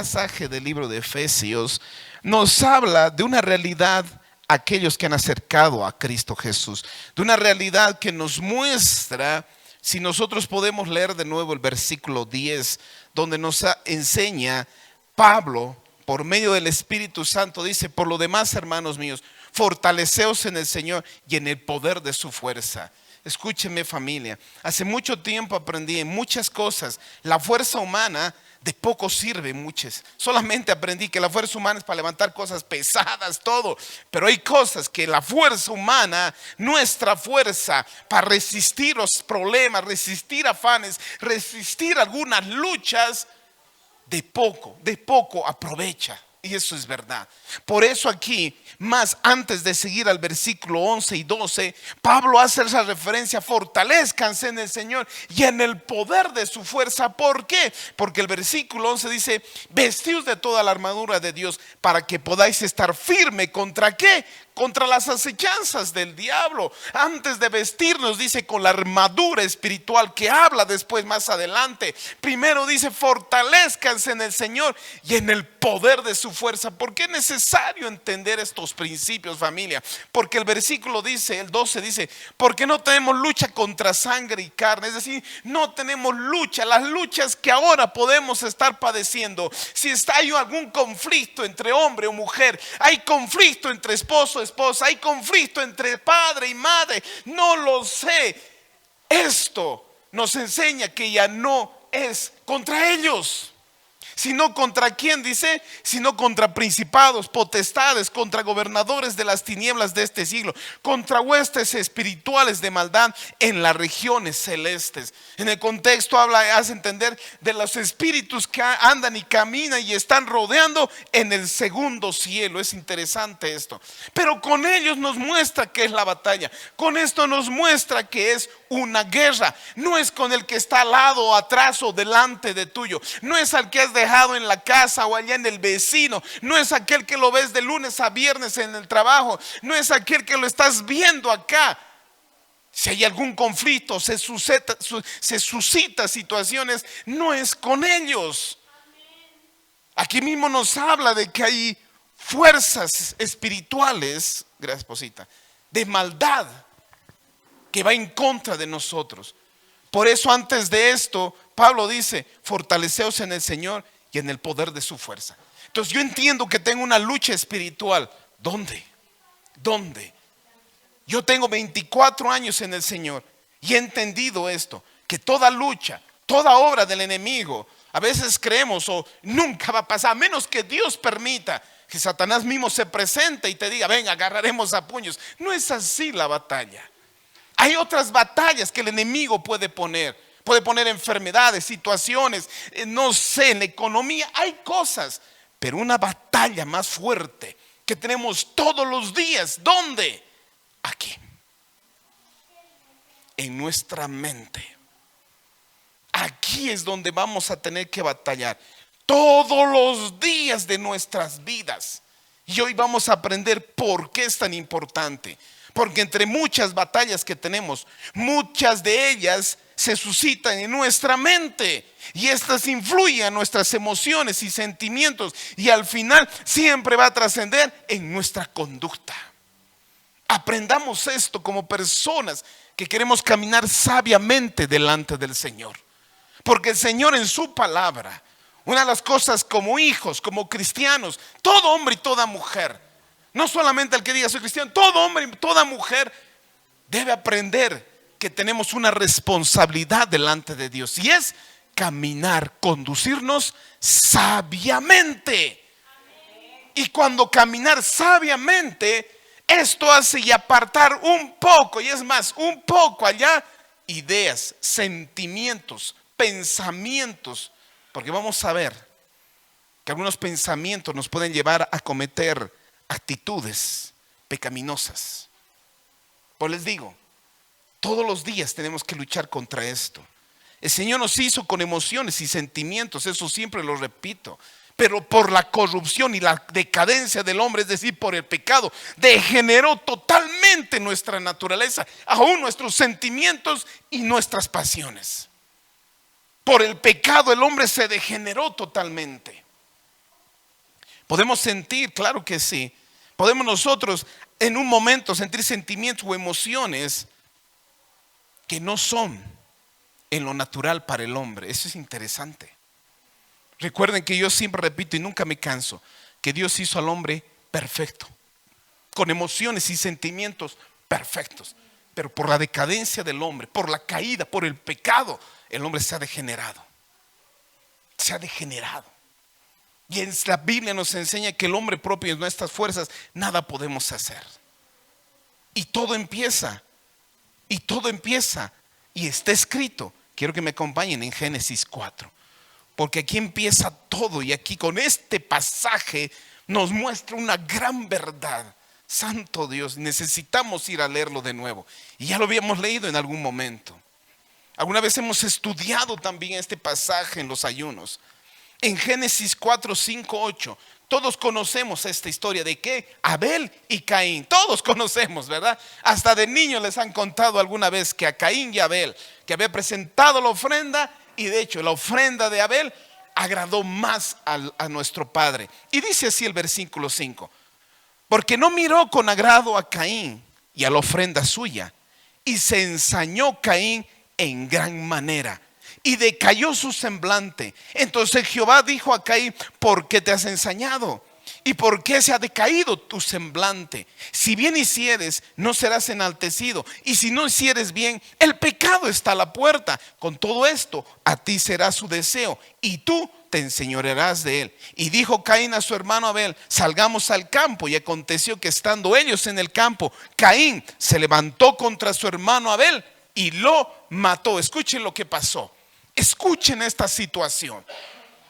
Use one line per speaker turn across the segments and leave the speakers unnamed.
pasaje del libro de Efesios nos habla de una realidad, aquellos que han acercado a Cristo Jesús, de una realidad que nos muestra, si nosotros podemos leer de nuevo el versículo 10, donde nos enseña Pablo, por medio del Espíritu Santo, dice: por lo demás, hermanos míos, fortaleceos en el Señor y en el poder de su fuerza. Escúcheme, familia, hace mucho tiempo aprendí en muchas cosas, la fuerza humana de poco sirve muchas. Solamente aprendí que la fuerza humana es para levantar cosas pesadas, todo. Pero hay cosas que la fuerza humana, nuestra fuerza para resistir los problemas, resistir afanes, resistir algunas luchas, de poco aprovecha. Y eso es verdad. Por eso aquí, más antes de seguir al versículo 11 y 12, Pablo hace esa referencia: fortalezcanse en el Señor y en el poder de su fuerza. ¿Por qué? Porque el versículo 11 dice: vestíos de toda la armadura de Dios para que podáis estar firme. ¿Contra qué? Contra las acechanzas del diablo. Antes de vestirnos, dice, con la armadura espiritual, que habla después más adelante. Primero dice: fortalezcanse en el Señor y en el poder de su fuerza. ¿Por qué es necesario entender estos principios, familia? Porque el versículo dice, el 12 dice: porque no tenemos lucha contra sangre y carne. Es decir, no tenemos lucha, las luchas que ahora podemos estar padeciendo. Si hay algún conflicto entre hombre o mujer, hay conflicto entre esposo, esposa, hay conflicto entre padre y madre, no lo sé. Esto nos enseña que ya no es contra ellos, sino contra quién, dice, sino contra principados, potestades, contra gobernadores de las tinieblas de este siglo, contra huestes espirituales de maldad en las regiones celestes. En el contexto hace entender de los espíritus que andan y caminan y están rodeando en el segundo cielo. Es interesante esto, pero con ellos nos muestra que es la batalla. Con esto nos muestra que es una guerra. No es con el que está al lado, atrás o delante de tuyo. No es al que has dejado en la casa o allá en el vecino. No es aquel que lo ves de lunes a viernes en el trabajo. No es aquel que lo estás viendo acá. Si hay algún conflicto, se suscita situaciones, no es con ellos. Aquí mismo nos habla de que hay fuerzas espirituales, gracias, esposita, de maldad que va en contra de nosotros. Por eso, antes de esto, Pablo dice: fortaleceos en el Señor y en el poder de su fuerza. Entonces yo entiendo que tengo una lucha espiritual. ¿Dónde? Yo tengo 24 años en el Señor y he entendido esto, que toda lucha, toda obra del enemigo, a veces creemos o nunca va a pasar, a menos que Dios permita que Satanás mismo se presente y te diga: venga, agarraremos a puños. No es así la batalla. Hay otras batallas que el enemigo puede poner enfermedades, situaciones, no sé, en la economía hay cosas, pero una batalla más fuerte que tenemos todos los días. ¿Dónde? Aquí, en nuestra mente. Aquí es donde vamos a tener que batallar todos los días de nuestras vidas. Y hoy vamos a aprender por qué es tan importante. Porque entre muchas batallas que tenemos, muchas de ellas se suscitan en nuestra mente, y estas influyen en nuestras emociones y sentimientos, y al final siempre va a trascender en nuestra conducta. Aprendamos esto como personas que queremos caminar sabiamente delante del Señor. Porque el Señor, en su palabra, una de las cosas como hijos, como cristianos, todo hombre y toda mujer, no solamente el que diga soy cristiano, todo hombre y toda mujer debe aprender que tenemos una responsabilidad delante de Dios, y es caminar, conducirnos sabiamente. Y cuando caminar sabiamente, esto hace y apartar un poco, y es más, un poco allá, ideas, sentimientos, pensamientos, porque vamos a ver que algunos pensamientos nos pueden llevar a cometer actitudes pecaminosas. Pues les digo, todos los días tenemos que luchar contra esto. El Señor nos hizo con emociones y sentimientos, eso siempre lo repito, pero por la corrupción y la decadencia del hombre, es decir, por el pecado, degeneró totalmente nuestra naturaleza, aún nuestros sentimientos y nuestras pasiones. Por el pecado el hombre se degeneró totalmente. Podemos sentir, claro que sí. Podemos nosotros en un momento sentir sentimientos o emociones que no son en lo natural para el hombre. Eso es interesante. Recuerden que yo siempre repito y nunca me canso, que Dios hizo al hombre perfecto, con emociones y sentimientos perfectos. Pero por la decadencia del hombre, por la caída, por el pecado, el hombre se ha degenerado. Se ha degenerado. Y en la Biblia nos enseña que el hombre propio de nuestras fuerzas nada podemos hacer. Y todo empieza. Y está escrito. Quiero que me acompañen en Génesis 4. Porque aquí empieza todo. Y aquí con este pasaje nos muestra una gran verdad. Santo Dios, necesitamos ir a leerlo de nuevo. Y ya lo habíamos leído en algún momento. Alguna vez hemos estudiado también este pasaje en los ayunos. En Génesis 4, 5, 8, todos conocemos esta historia de que Abel y Caín, todos conocemos, ¿verdad? Hasta de niños les han contado alguna vez que a Caín y a Abel, que había presentado la ofrenda, y de hecho la ofrenda de Abel agradó más a nuestro Padre. Y dice así el versículo 5, porque no miró con agrado a Caín y a la ofrenda suya, y se ensañó Caín en gran manera, y decayó su semblante. Entonces Jehová dijo a Caín: ¿por qué te has ensañado? ¿Y por qué se ha decaído tu semblante? Si bien hicieres, no serás enaltecido, y si no hicieres bien, el pecado está a la puerta. Con todo esto, a ti será su deseo, y tú te enseñorearás de él. Y dijo Caín a su hermano Abel: salgamos al campo. Y aconteció que estando ellos en el campo, Caín se levantó contra su hermano Abel y lo mató. Escuchen lo que pasó. Escuchen esta situación.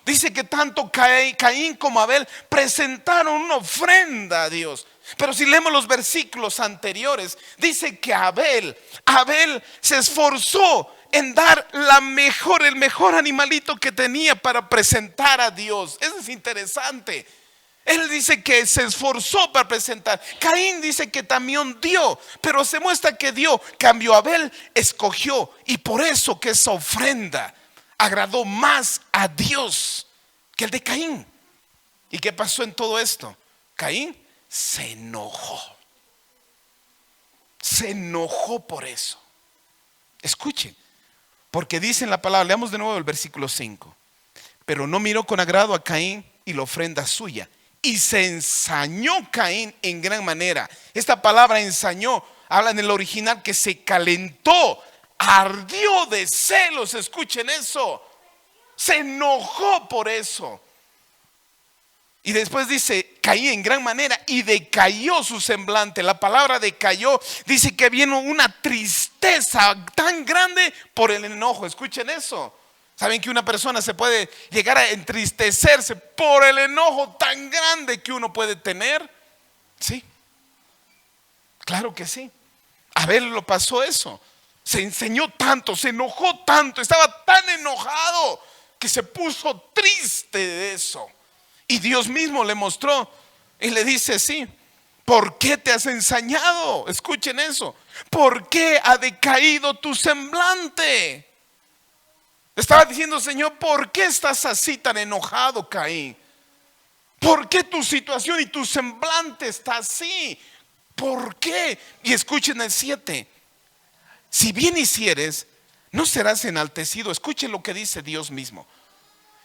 Dice que tanto Caín como Abel presentaron una ofrenda a Dios. Pero si leemos los versículos anteriores, dice que Abel se esforzó en dar el mejor animalito que tenía para presentar a Dios. Eso es interesante. Él dice que se esforzó para presentar. Caín dice que también dio, pero se muestra que dio. Cambio, Abel escogió, y por eso que esa ofrenda agradó más a Dios que el de Caín. ¿Y qué pasó en todo esto? Caín se enojó. Se enojó por eso. Escuchen, porque dice en la palabra, leamos de nuevo el versículo 5. Pero no miró con agrado a Caín y la ofrenda suya, y se ensañó Caín en gran manera. Esta palabra ensañó habla en el original que se calentó, ardió de celos. Escuchen eso. Se enojó por eso. Y después dice, caí en gran manera y decayó su semblante. La palabra decayó dice que vino una tristeza tan grande por el enojo. Escuchen eso. ¿Saben que una persona se puede llegar a entristecerse por el enojo tan grande que uno puede tener? Sí, claro que sí. Abel lo pasó eso. Se enseñó tanto, se enojó tanto, estaba tan enojado que se puso triste de eso. Y Dios mismo le mostró y le dice: sí, ¿por qué te has ensañado? Escuchen eso. ¿Por qué ha decaído tu semblante? Estaba diciendo: Señor, ¿por qué estás así tan enojado, Caín? ¿Por qué tu situación y tu semblante está así? ¿Por qué? Y escuchen el 7. Si bien hicieres, no serás enaltecido. Escuchen lo que dice Dios mismo.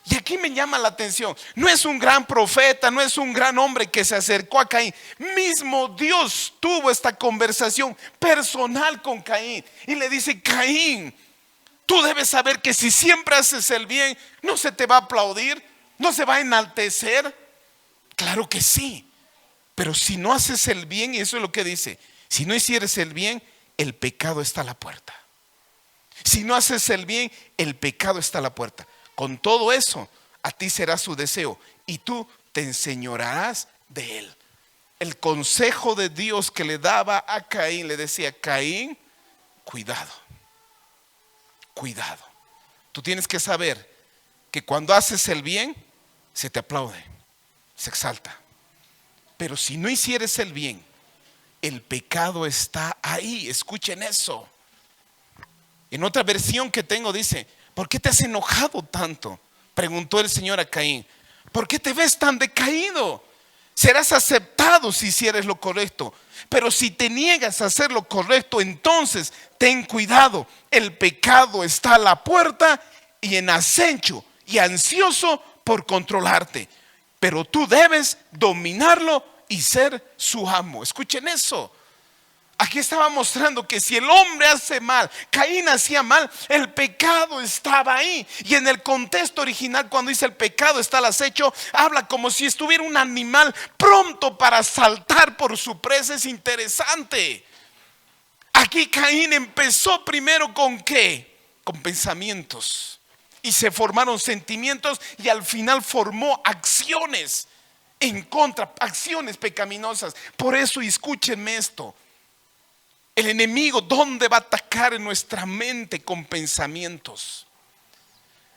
Y aquí me llama la atención. No es un gran profeta, no es un gran hombre que se acercó a Caín. Mismo Dios tuvo esta conversación personal con Caín. Y le dice: Caín, tú debes saber que si siempre haces el bien, no se te va a aplaudir, no se va a enaltecer. Claro que sí. Pero si no haces el bien, y eso es lo que dice, si no hicieres el bien, el pecado está a la puerta. Si no haces el bien, el pecado está a la puerta. Con todo eso, a ti será su deseo y tú te enseñorearás de él. El consejo de Dios que le daba a Caín, le decía: Caín, cuidado, cuidado. Tú tienes que saber que cuando haces el bien, se te aplaude, se exalta. Pero si no hicieres el bien, el pecado está ahí. Escuchen eso. En otra versión que tengo dice: ¿por qué te has enojado tanto? Preguntó el Señor a Caín. ¿Por qué te ves tan decaído? Serás aceptado si hicieres lo correcto. Pero si te niegas a hacer lo correcto, entonces ten cuidado. El pecado está a la puerta y en acecho y ansioso por controlarte. Pero tú debes dominarlo y ser su amo. Escuchen eso. Aquí estaba mostrando que si el hombre hace mal, Caín hacía mal, el pecado estaba ahí. Y en el contexto original, cuando dice el pecado está al acecho, habla como si estuviera un animal pronto para saltar por su presa. Es interesante. Aquí Caín empezó primero ¿con qué? Con pensamientos. Y se formaron sentimientos y al final formó acciones en contra, acciones pecaminosas. Por eso, y escúchenme esto. El enemigo, ¿dónde va a atacar en nuestra mente? Con pensamientos.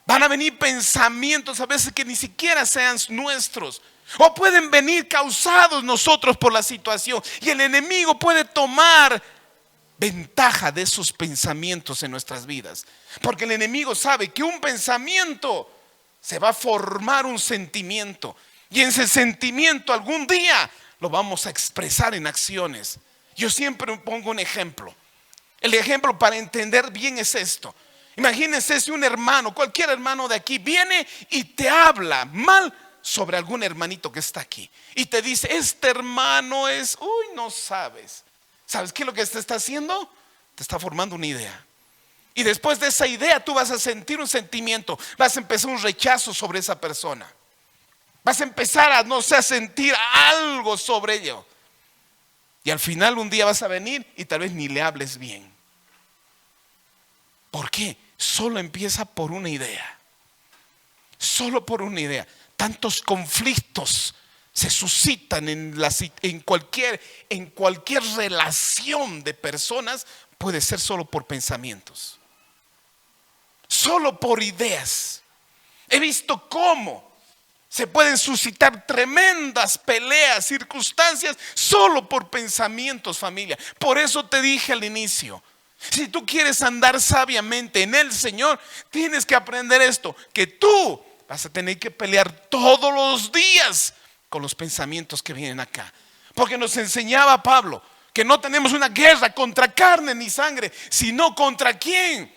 Van a venir pensamientos a veces que ni siquiera sean nuestros. O pueden venir causados nosotros por la situación. Y el enemigo puede tomar ventaja de esos pensamientos en nuestras vidas. Porque el enemigo sabe que un pensamiento se va a formar un sentimiento. Y ese sentimiento algún día lo vamos a expresar en acciones. Yo siempre pongo un ejemplo. El ejemplo para entender bien es esto. Imagínense si un hermano, cualquier hermano de aquí, viene y te habla mal sobre algún hermanito que está aquí. Y te dice, este hermano es, no sabes. ¿Sabes qué es lo que te está haciendo? Te está formando una idea. Y después de esa idea tú vas a sentir un sentimiento. Vas a empezar un rechazo sobre esa persona. Vas a empezar a sentir algo sobre ello. Y al final un día vas a venir y tal vez ni le hables bien. ¿Por qué? Solo empieza por una idea. Solo por una idea. Tantos conflictos se suscitan en cualquier relación de personas. Puede ser solo por pensamientos. Solo por ideas. He visto cómo se pueden suscitar tremendas peleas, circunstancias, solo por pensamientos, familia. Por eso te dije al inicio, si tú quieres andar sabiamente en el Señor, tienes que aprender esto, que tú vas a tener que pelear todos los días con los pensamientos que vienen acá. Porque nos enseñaba Pablo que no tenemos una guerra contra carne ni sangre, sino contra ¿quién?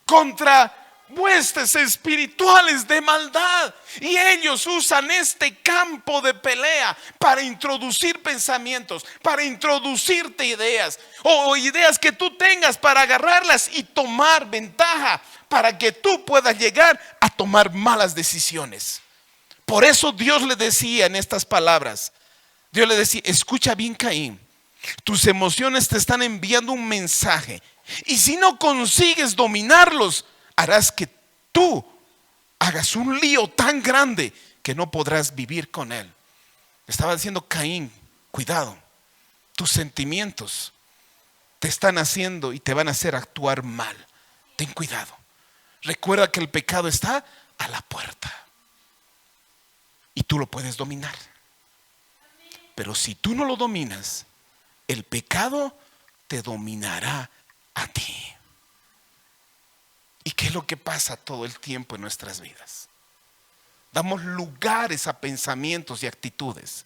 Contra huestes espirituales de maldad. Y ellos usan este campo de pelea para introducir pensamientos, para introducirte ideas o ideas que tú tengas para agarrarlas y tomar ventaja, para que tú puedas llegar a tomar malas decisiones. Por eso Dios le decía en estas palabras, Dios le decía, escucha bien, Caín, tus emociones te están enviando un mensaje y si no consigues dominarlos, harás que tú hagas un lío tan grande que no podrás vivir con él. Estaba diciendo Caín, cuidado, tus sentimientos te están haciendo y te van a hacer actuar mal. Ten cuidado. Recuerda que el pecado está a la puerta y tú lo puedes dominar. Pero si tú no lo dominas, el pecado te dominará a ti. ¿Y qué es lo que pasa todo el tiempo en nuestras vidas? Damos lugares a pensamientos y actitudes.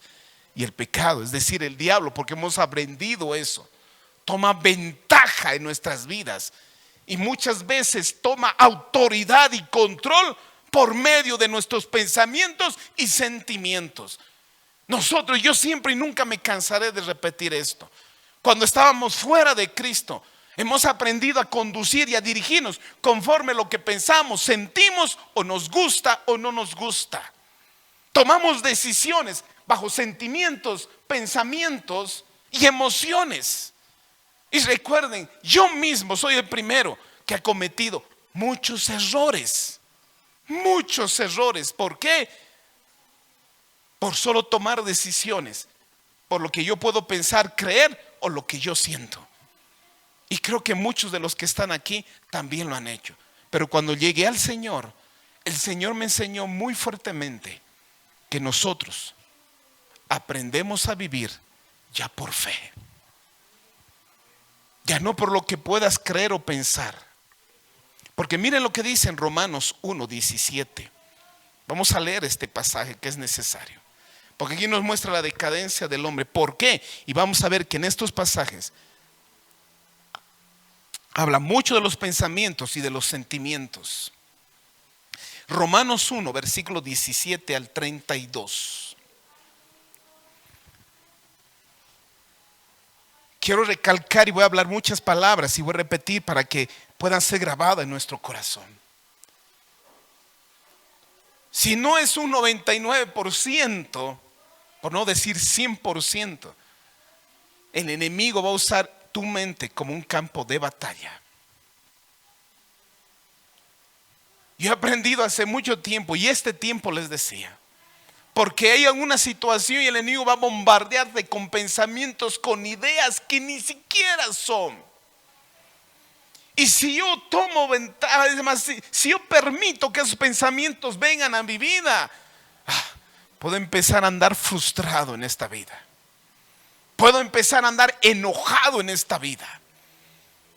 Y el pecado, es decir, el diablo, porque hemos aprendido eso, toma ventaja en nuestras vidas. Y muchas veces toma autoridad y control por medio de nuestros pensamientos y sentimientos. Nosotros, yo siempre y nunca me cansaré de repetir esto. Cuando estábamos fuera de Cristo, hemos aprendido a conducir y a dirigirnos conforme a lo que pensamos, sentimos o nos gusta o no nos gusta. Tomamos decisiones bajo sentimientos, pensamientos y emociones. Y recuerden, yo mismo soy el primero que ha cometido muchos errores. Muchos errores. ¿Por qué? Por solo tomar decisiones, por lo que yo puedo pensar, creer o lo que yo siento. Y creo que muchos de los que están aquí también lo han hecho. Pero cuando llegué al Señor, el Señor me enseñó muy fuertemente que nosotros aprendemos a vivir ya por fe. Ya no por lo que puedas creer o pensar. Porque miren lo que dice en Romanos 1:17. Vamos a leer este pasaje que es necesario, porque aquí nos muestra la decadencia del hombre. ¿Por qué? Y vamos a ver que en estos pasajes habla mucho de los pensamientos y de los sentimientos. Romanos 1, versículo 17 al 32. Quiero recalcar y voy a hablar muchas palabras y voy a repetir para que puedan ser grabadas en nuestro corazón. Si no es un 99%, por no decir 100%, el enemigo va a usar tu mente como un campo de batalla. Yo he aprendido hace mucho tiempo, y este tiempo les decía, porque hay alguna situación y el enemigo va a bombardearte con pensamientos, con ideas que ni siquiera son. Y si yo tomo ventaja, además, si yo permito que esos pensamientos vengan a mi vida, puedo empezar a andar frustrado en esta vida. Puedo empezar a andar enojado en esta vida.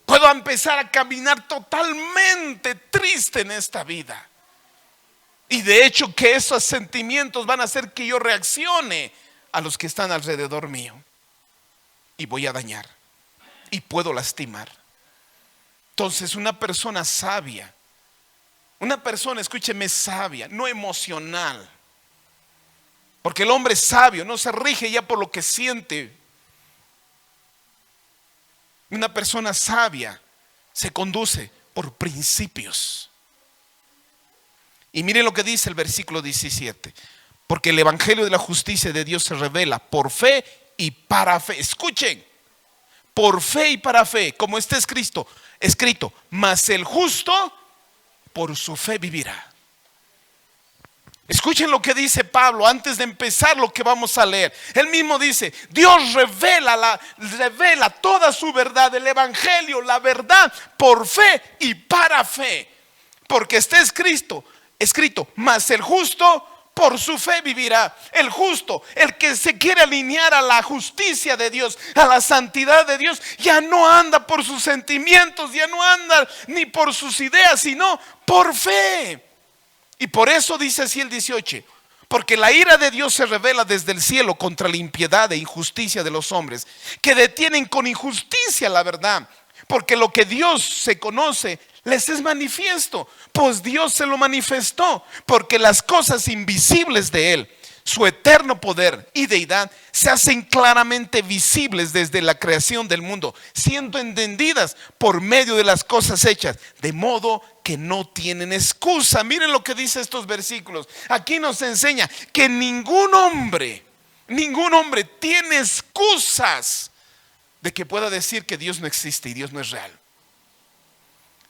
Puedo empezar a caminar totalmente triste en esta vida. Y de hecho que esos sentimientos van a hacer que yo reaccione a los que están alrededor mío. Y voy a dañar. Y puedo lastimar. Entonces una persona sabia, una persona, escúcheme, sabia, no emocional. Porque el hombre sabio no se rige ya por lo que siente. Una persona sabia se conduce por principios. Y miren lo que dice el versículo 17. Porque el evangelio de la justicia de Dios se revela por fe y para fe. Escuchen, por fe y para fe, como está escrito, mas el justo por su fe vivirá. Escuchen lo que dice Pablo antes de empezar lo que vamos a leer. Él mismo dice, Dios revela toda su verdad, el evangelio, la verdad por fe y para fe. Porque está escrito, mas el justo por su fe vivirá. El justo, el que se quiere alinear a la justicia de Dios, a la santidad de Dios, ya no anda por sus sentimientos, ya no anda ni por sus ideas, sino por fe. Y por eso dice así el 18, porque la ira de Dios se revela desde el cielo contra la impiedad e injusticia de los hombres, que detienen con injusticia la verdad. Porque lo que Dios se conoce les es manifiesto, pues Dios se lo manifestó, porque las cosas invisibles de Él, su eterno poder y deidad, se hacen claramente visibles desde la creación del mundo, siendo entendidas por medio de las cosas hechas, de modo que no tienen excusa. Miren lo que dice estos versículos. Aquí nos enseña que ningún hombre tiene excusas de que pueda decir que Dios no existe y Dios no es real.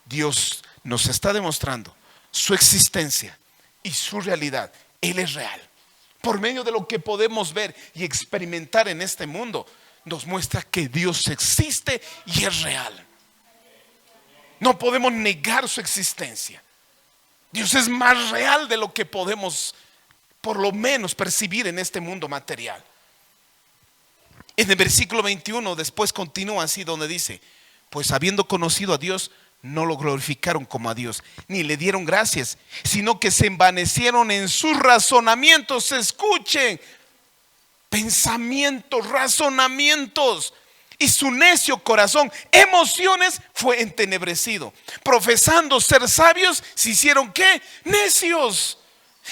Dios nos está demostrando su existencia y su realidad. Él es real. Por medio de lo que podemos ver y experimentar en este mundo, nos muestra que Dios existe y es real. No podemos negar su existencia. Dios es más real de lo que podemos, por lo menos, percibir en este mundo material. En el versículo 21 después continúa así, donde dice, pues habiendo conocido a Dios, no lo glorificaron como a Dios, ni le dieron gracias, sino que se envanecieron en sus razonamientos. Escuchen, pensamientos, razonamientos, y su necio corazón, emociones, fue entenebrecido. Profesando ser sabios, se hicieron ¿qué? Necios,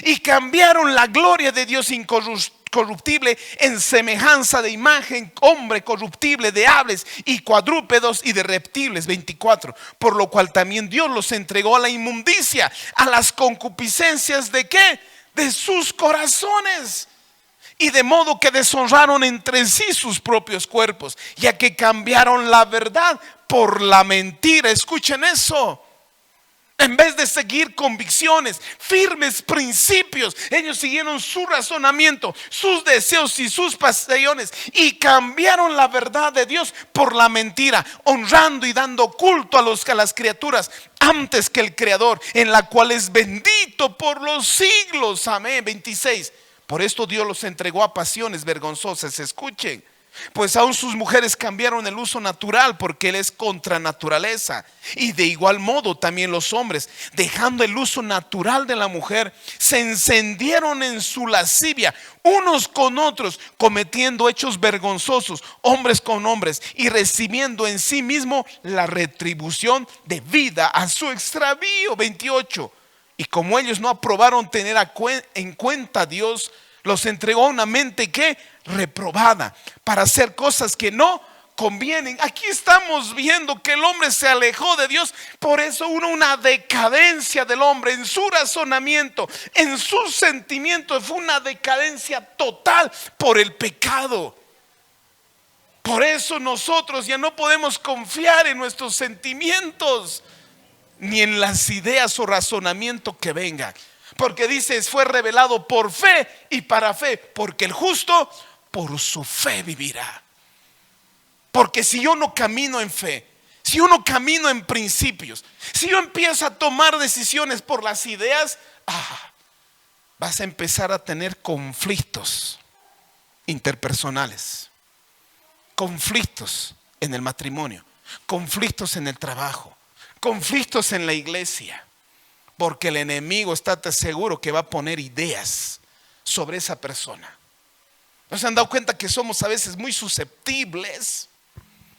y cambiaron la gloria de Dios incorruptible en semejanza de imagen, hombre corruptible, de aves y cuadrúpedos y de reptiles. 24. Por lo cual también Dios los entregó a la inmundicia, a las concupiscencias de ¿qué? De sus corazones. Y de modo que deshonraron entre sí sus propios cuerpos, ya que cambiaron la verdad por la mentira. Escuchen eso. En vez de seguir convicciones, firmes principios, ellos siguieron su razonamiento, sus deseos y sus pasiones, y cambiaron la verdad de Dios por la mentira, honrando y dando culto a las criaturas antes que el Creador, en la cual es bendito por los siglos. Amén. 26. Por esto Dios los entregó a pasiones vergonzosas. Escuchen, Pues aún sus mujeres cambiaron el uso natural porque él es contra naturaleza. Y de igual modo también los hombres, dejando el uso natural de la mujer, se encendieron en su lascivia unos con otros, cometiendo hechos vergonzosos, hombres con hombres, y recibiendo en sí mismo la retribución debida a su extravío. 28. Y como ellos no aprobaron tener en cuenta a Dios, los entregó a una mente que reprobada para hacer cosas que no convienen. Aquí estamos viendo que el hombre se alejó de Dios. Por eso hubo una decadencia del hombre en su razonamiento, en sus sentimientos. Fue una decadencia total por el pecado. Por eso nosotros ya no podemos confiar en nuestros sentimientos ni en las ideas o razonamiento que vengan. Porque dice, fue revelado por fe y para fe, porque el justo por su fe vivirá. Porque si yo no camino en fe, si yo no camino en principios, si yo empiezo a tomar decisiones por las ideas, vas a empezar a tener conflictos interpersonales, conflictos en el matrimonio, conflictos en el trabajo, conflictos en la iglesia. Porque el enemigo, estate seguro que va a poner ideas sobre esa persona. ¿No se han dado cuenta que somos a veces muy susceptibles?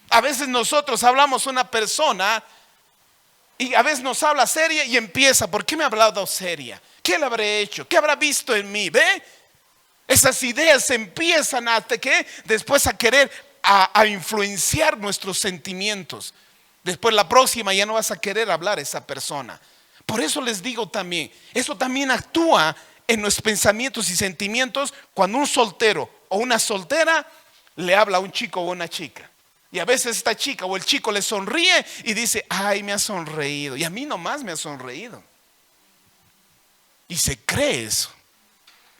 A veces nosotros hablamos a una persona y a veces nos habla seria y empieza, ¿por qué me ha hablado seria? ¿Qué le habré hecho? ¿Qué habrá visto en mí? ¿Ve? Esas ideas empiezan hasta que después a querer a influenciar nuestros sentimientos. Después la próxima ya no vas a querer hablar a esa persona. Por eso les digo también, eso también actúa en nuestros pensamientos y sentimientos cuando un soltero o una soltera le habla a un chico o una chica. Y a veces esta chica o el chico le sonríe y dice, ay, me ha sonreído. Y a mí nomás me ha sonreído. Y se cree eso.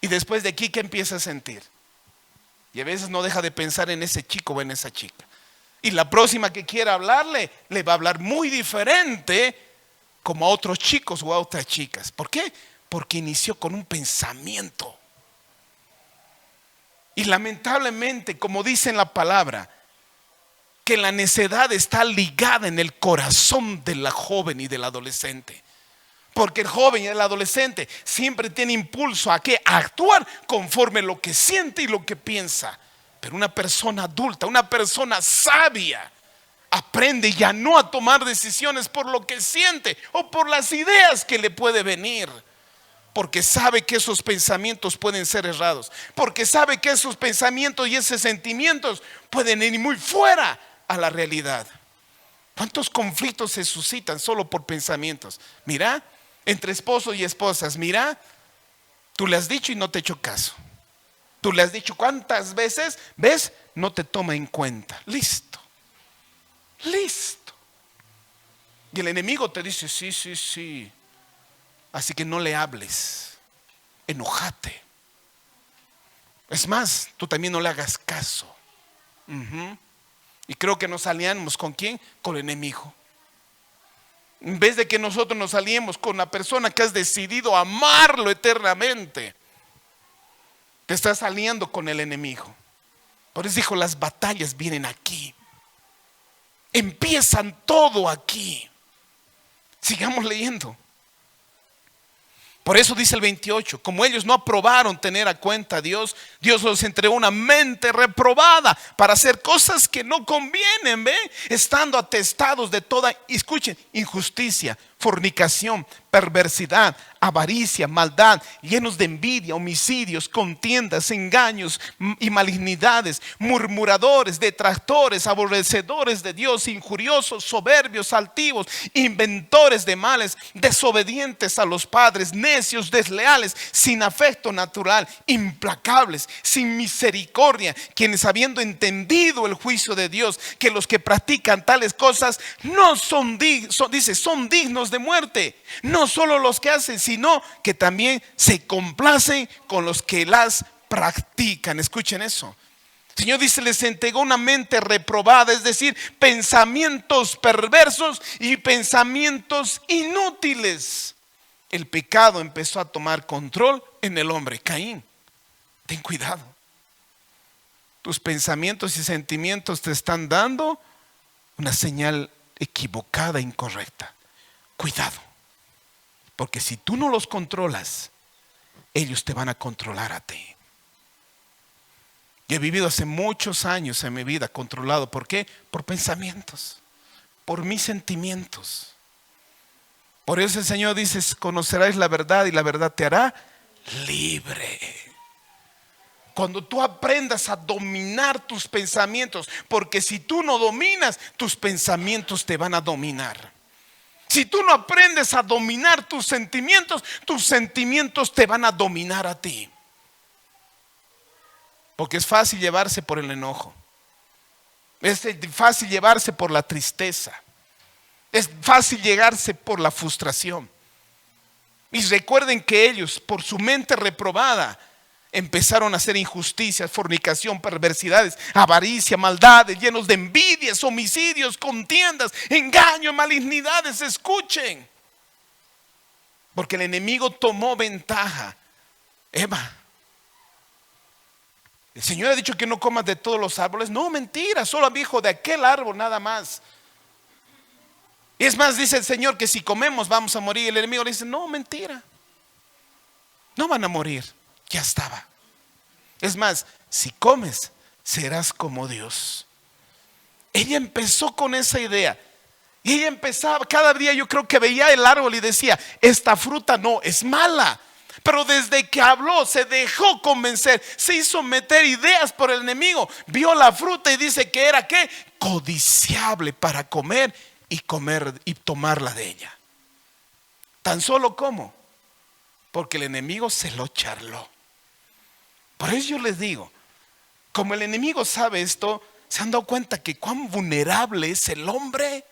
Y después de aquí, ¿qué empieza a sentir? Y a veces no deja de pensar en ese chico o en esa chica. Y la próxima que quiera hablarle, le va a hablar muy diferente como a otros chicos o a otras chicas. ¿Por qué? Porque inició con un pensamiento. Y lamentablemente, como dice en la palabra, que la necedad está ligada en el corazón de la joven y del adolescente. Porque el joven y el adolescente siempre tiene impulso a ¿qué? A actuar conforme lo que siente y lo que piensa. Pero una persona adulta, una persona sabia, aprende ya no a tomar decisiones por lo que siente o por las ideas que le puede venir. Porque sabe que esos pensamientos pueden ser errados. Porque sabe que esos pensamientos y esos sentimientos pueden ir muy fuera a la realidad. ¿Cuántos conflictos se suscitan solo por pensamientos? Mira, entre esposos y esposas, mira, tú le has dicho y no te ha hecho caso. Tú le has dicho cuántas veces, ¿ves? No te toma en cuenta. Listo. Y el enemigo te dice, sí. Así que no le hables. Enójate. Es más, tú también no le hagas caso. Y creo que nos aliamos ¿con quién? Con el enemigo. En vez de que nosotros nos aliemos con la persona que has decidido amarlo eternamente, te estás aliando con el enemigo. Por eso dijo, las batallas vienen aquí. Empiezan todo aquí. Sigamos leyendo. Por eso dice el 28, como ellos no aprobaron tener a cuenta a Dios, Dios los entregó una mente reprobada para hacer cosas que no convienen, ¿ve? Estando atestados de toda, escuchen, injusticia, fornicación, perversidad, avaricia, maldad, llenos de envidia, homicidios, contiendas, engaños y malignidades, murmuradores, detractores, aborrecedores de Dios, injuriosos, soberbios, altivos, inventores de males, desobedientes a los padres, necios, desleales, sin afecto natural, implacables, sin misericordia, quienes habiendo entendido el juicio de Dios, que los que practican tales cosas no son dignos de muerte. No solo los que hacen, sino que también se complacen con los que las practican. Escuchen eso. El Señor dice, les entregó una mente reprobada, es decir, pensamientos perversos y pensamientos inútiles. El pecado empezó a tomar control en el hombre. Caín, ten cuidado. tus pensamientos y sentimientos te están dando una señal equivocada, incorrecta. Cuidado, porque si tú no los controlas, ellos te van a controlar a ti. Yo he vivido hace muchos años en mi vida controlado. ¿Por qué? Por pensamientos, por mis sentimientos. Por eso el Señor dice: conocerás la verdad y la verdad te hará libre. Cuando tú aprendas a dominar tus pensamientos, porque si tú no dominas, tus pensamientos te van a dominar. Si tú no aprendes a dominar tus sentimientos te van a dominar a ti. Porque es fácil llevarse por el enojo. Es fácil llevarse por la tristeza. Es fácil llegarse por la frustración. Y recuerden que ellos, por su mente reprobada, empezaron a hacer injusticias, fornicación, perversidades, avaricia, maldades, llenos de envidias, homicidios, contiendas, engaños, malignidades. Escuchen, porque el enemigo tomó ventaja. Eva, el Señor ha dicho que no comas de todos los árboles. No, mentira, solo dijo de aquel árbol nada más. Y es más, dice el Señor que si comemos vamos a morir. El enemigo le dice: no, mentira, no van a morir, ya estaba. Es más, si comes serás como Dios. Ella empezó con esa idea. Y ella empezaba, cada día yo creo que veía el árbol y decía: esta fruta no, es mala. Pero desde que habló, se dejó convencer, se hizo meter ideas por el enemigo. Vio la fruta y dice que era ¿qué? Codiciable para comer y tomarla de ella. Tan solo como, porque el enemigo se lo charló. Por eso yo les digo, como el enemigo sabe esto, ¿se han dado cuenta que cuán vulnerable es el hombre?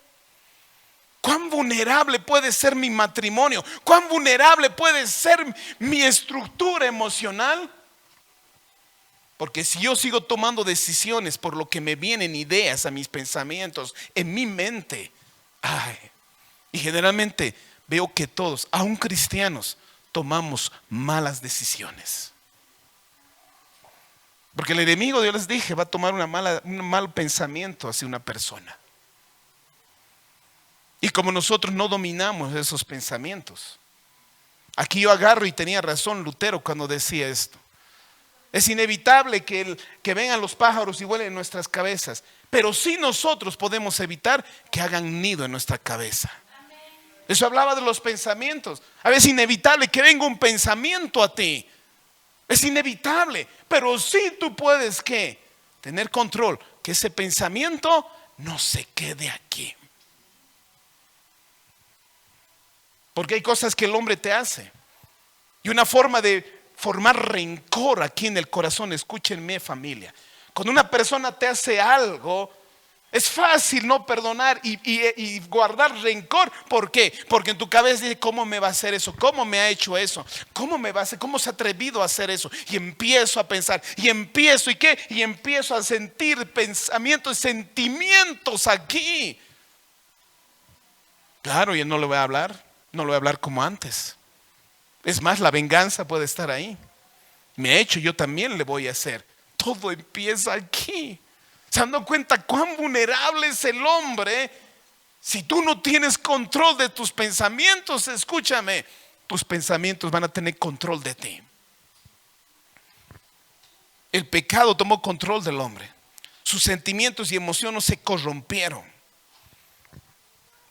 ¿Cuán vulnerable puede ser mi matrimonio? ¿Cuán vulnerable puede ser mi estructura emocional? Porque si yo sigo tomando decisiones por lo que me vienen ideas a mis pensamientos, en mi mente, y generalmente veo que todos, aun cristianos, tomamos malas decisiones. Porque el enemigo, yo les dije, va a tomar un mal pensamiento hacia una persona. Y como nosotros no dominamos esos pensamientos, aquí yo agarro, y tenía razón Lutero cuando decía esto: es inevitable que vengan los pájaros y vuelen en nuestras cabezas, pero sí nosotros podemos evitar que hagan nido en nuestra cabeza. Eso hablaba de los pensamientos. A veces es inevitable que venga un pensamiento a ti. Es inevitable, pero sí tú puedes ¿qué? Tener control, que ese pensamiento no se quede aquí. Porque hay cosas que el hombre te hace. Y una forma de formar rencor aquí en el corazón, escúchenme familia. Cuando una persona te hace algo, es fácil no perdonar y guardar rencor. ¿Por qué? Porque en tu cabeza dice: ¿cómo me va a hacer eso? ¿Cómo me ha hecho eso? ¿Cómo me va a hacer? ¿Cómo se ha atrevido a hacer eso? Y empiezo a pensar, y empiezo a sentir pensamientos, sentimientos aquí. Claro, y no le voy a hablar. No lo voy a hablar como antes. Es más, la venganza puede estar ahí. Me ha hecho, yo también le voy a hacer. Todo empieza aquí. ¿Se han dado cuenta cuán vulnerable es el hombre? Si tú no tienes control de tus pensamientos, escúchame, tus pensamientos van a tener control de ti. El pecado tomó control del hombre. Sus sentimientos y emociones se corrompieron.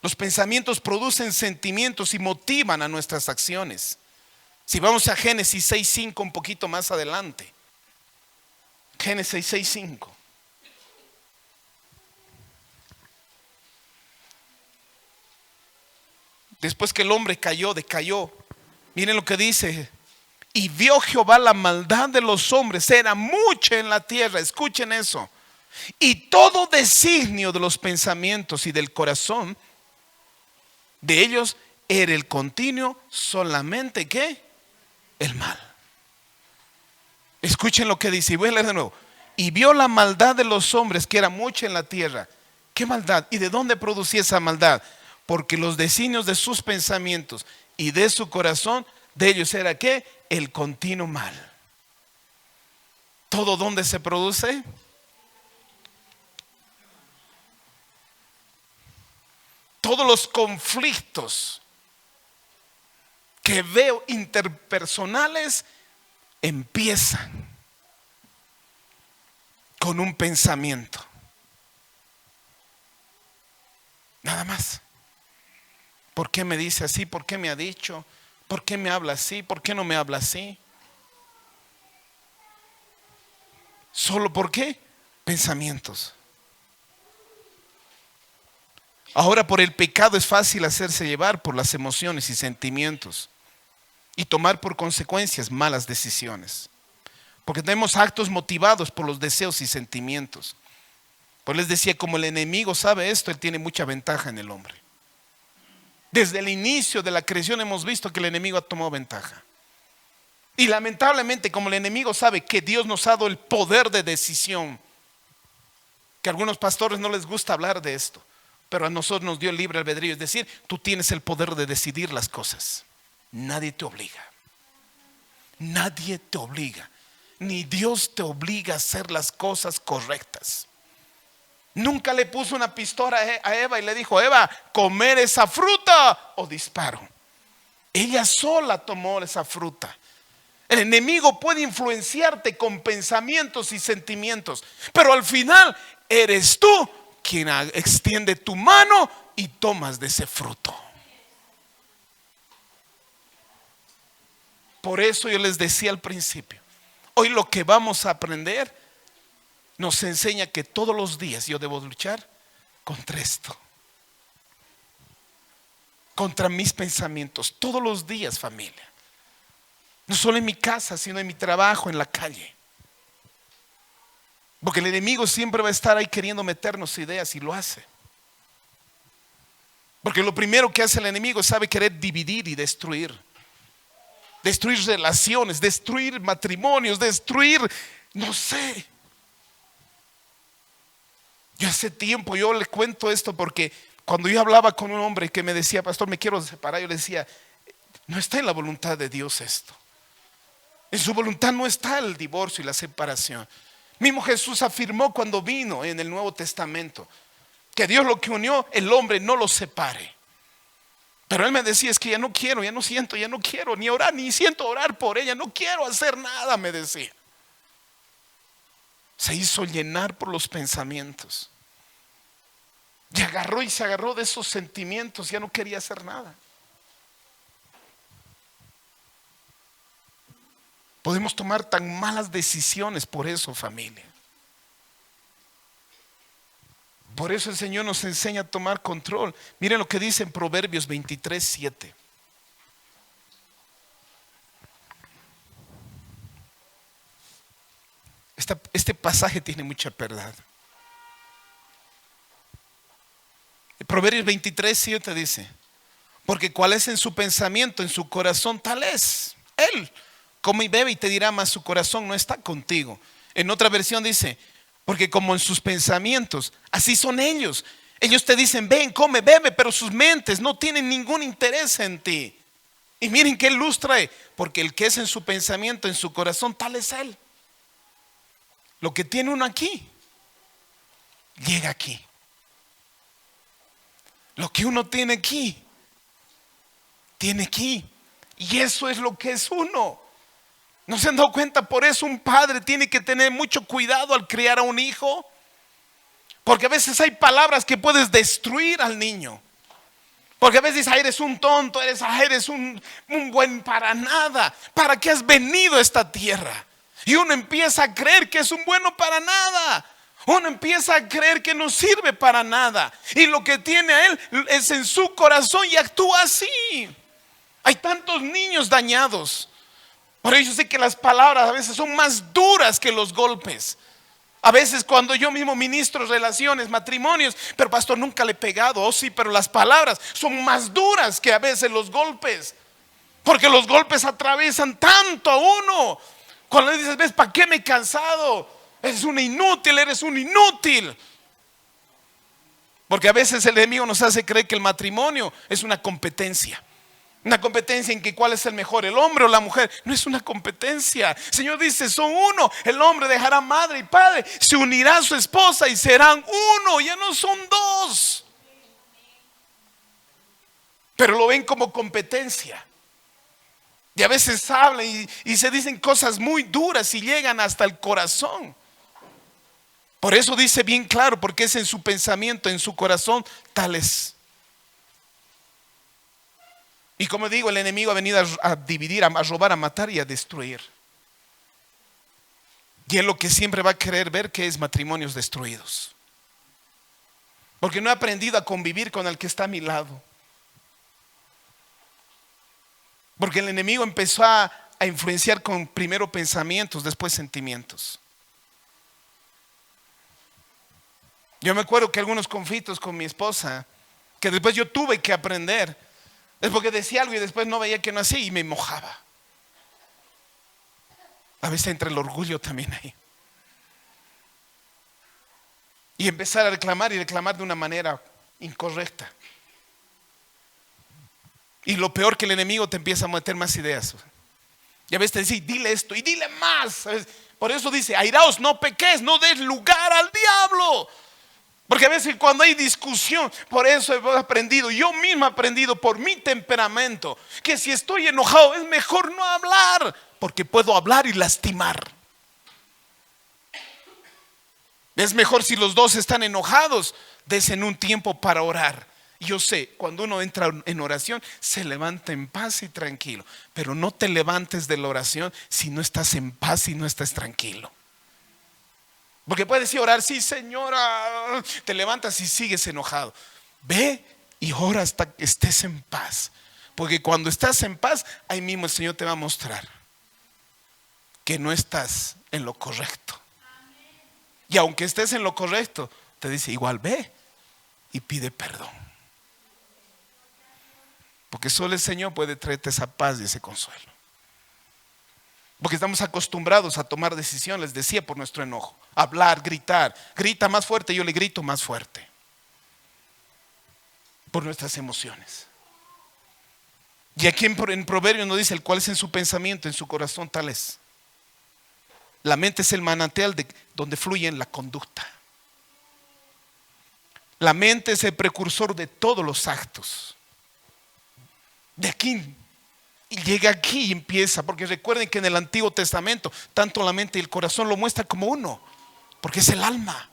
Los pensamientos producen sentimientos y motivan a nuestras acciones. Si vamos a Génesis 6:5 un poquito más adelante. Génesis 6:5. Después que el hombre decayó. Miren lo que dice: y vio Jehová la maldad de los hombres, era mucha en la tierra. Escuchen eso. Y todo designio de los pensamientos y del corazón de ellos era el continuo solamente ¿qué? El mal. Escuchen lo que dice, y voy a leer de nuevo. Y vio la maldad de los hombres, que era mucha en la tierra. ¿Qué maldad? ¿Y de dónde producía esa maldad? Porque los designios de sus pensamientos y de su corazón, de ellos era ¿qué? El continuo mal. ¿Todo dónde se produce? todos los conflictos que veo interpersonales empiezan con un pensamiento. Nada más. ¿Por qué me dice así? ¿Por qué me ha dicho? ¿Por qué me habla así? ¿Por qué no me habla así? ¿Solo por qué? Pensamientos. Ahora, por el pecado es fácil hacerse llevar por las emociones y sentimientos y tomar por consecuencias malas decisiones. Porque tenemos actos motivados por los deseos y sentimientos. Pues les decía, como el enemigo sabe esto, él tiene mucha ventaja en el hombre. Desde el inicio de la creación hemos visto que el enemigo ha tomado ventaja. Y lamentablemente, como el enemigo sabe que Dios nos ha dado el poder de decisión, que a algunos pastores no les gusta hablar de esto, pero a nosotros nos dio el libre albedrío. Es decir, tú tienes el poder de decidir las cosas. Nadie te obliga. Nadie te obliga. Ni Dios te obliga a hacer las cosas correctas. Nunca le puso una pistola a Eva y le dijo: Eva, comer esa fruta o disparo. Ella sola tomó esa fruta. El enemigo puede influenciarte con pensamientos y sentimientos, pero al final eres tú quien extiende tu mano y tomas de ese fruto. Por eso yo les decía al principio, hoy lo que vamos a aprender nos enseña que todos los días yo debo luchar contra esto, contra mis pensamientos, todos los días, familia. No solo en mi casa, sino en mi trabajo, en la calle. Porque el enemigo siempre va a estar ahí queriendo meternos ideas, y lo hace. Porque lo primero que hace el enemigo es sabe querer dividir y destruir. Destruir relaciones, destruir matrimonios, destruir, no sé. Yo hace tiempo, yo le cuento esto porque cuando yo hablaba con un hombre que me decía: pastor, me quiero separar, yo le decía: no está en la voluntad de Dios esto. En su voluntad no está el divorcio y la separación. Mismo Jesús afirmó cuando vino en el Nuevo Testamento que Dios lo que unió, el hombre no lo separe. Pero él me decía: es que ya no quiero, ya no siento, ya no quiero ni orar, ni siento orar por ella, no quiero hacer nada, me decía. Se hizo llenar por los pensamientos y se agarró de esos sentimientos, ya no quería hacer nada. Podemos tomar tan malas decisiones por eso, familia. Por eso el Señor nos enseña a tomar control. Miren lo que dice en Proverbios 23:7. Este pasaje tiene mucha verdad. Proverbios 23:7 dice: porque cuál es en su pensamiento, en su corazón, tal es él. Come y bebe y te dirá, mas su corazón no está contigo. En otra versión dice: porque como en sus pensamientos, así son ellos. Ellos te dicen: ven, come, bebe, pero sus mentes no tienen ningún interés en ti. Y miren qué luz trae: porque el que es en su pensamiento, en su corazón, tal es él. Lo que tiene uno aquí, llega aquí. Lo que uno tiene aquí, tiene aquí. Y eso es lo que es uno. ¿No se han dado cuenta? Por eso un padre tiene que tener mucho cuidado al criar a un hijo. Porque a veces hay palabras que puedes destruir al niño. Porque a veces dices: eres un tonto, eres un buen para nada. ¿Para qué has venido a esta tierra? Y uno empieza a creer que es un bueno para nada. Uno empieza a creer que no sirve para nada. Y lo que tiene a él es en su corazón y actúa así. Hay tantos niños dañados. Por eso yo sé que las palabras a veces son más duras que los golpes. A veces cuando yo mismo ministro relaciones, matrimonios, pero pastor, nunca le he pegado. Oh sí, pero las palabras son más duras que a veces los golpes. Porque los golpes atraviesan tanto a uno. Cuando le dices: ves, ¿para qué me he cansado? Eres un inútil, eres un inútil. Porque a veces el enemigo nos hace creer que el matrimonio es una competencia. Una competencia en que cuál es el mejor, el hombre o la mujer. No es una competencia. El Señor dice: son uno. El hombre dejará madre y padre, se unirá a su esposa y serán uno. Ya no son dos. pero lo ven como competencia. Y a veces hablan y se dicen cosas muy duras y llegan hasta el corazón. Por eso dice bien claro, porque es en su pensamiento, en su corazón, tal es. Y como digo, el enemigo ha venido a dividir, a robar, a matar y a destruir. Y es lo que siempre va a querer ver, que es matrimonios destruidos. Porque no he aprendido a convivir con el que está a mi lado. Porque el enemigo empezó a influenciar con primero pensamientos, después sentimientos. Yo me acuerdo que algunos conflictos con mi esposa, que después yo tuve que aprender, es porque decía algo y después no veía que no hacía y me mojaba. A veces entra el orgullo también ahí. Y empezar a reclamar y reclamar de una manera incorrecta. Y lo peor, que el enemigo te empieza a meter más ideas. Y a veces te dice, dile esto y dile más. Por eso dice, airaos, no peques, no des lugar al diablo. Porque a veces cuando hay discusión, por eso he aprendido, yo mismo he aprendido por mi temperamento, que si estoy enojado es mejor no hablar, porque puedo hablar y lastimar. Es mejor, si los dos están enojados, desen un tiempo para orar. Yo sé, cuando uno entra en oración, se levanta en paz y tranquilo. Pero no te levantes de la oración si no estás en paz y no estás tranquilo. Porque puedes ir a orar, sí señora, te levantas y sigues enojado. Ve y ora hasta que estés en paz. Porque cuando estás en paz, ahí mismo el Señor te va a mostrar que no estás en lo correcto. Y aunque estés en lo correcto, te dice, igual ve y pide perdón. Porque solo el Señor puede traerte esa paz y ese consuelo. Porque estamos acostumbrados a tomar decisiones, decía, por nuestro enojo. Hablar, gritar. Grita más fuerte, yo le grito más fuerte. Por nuestras emociones. Y aquí en Proverbios nos dice, el cual es en su pensamiento, en su corazón, tal es. La mente es el manantial donde fluye la conducta. La mente es el precursor de todos los actos. De aquí, y llega aquí y empieza, porque recuerden que en el Antiguo Testamento, tanto la mente y el corazón lo muestra como uno, porque es el alma.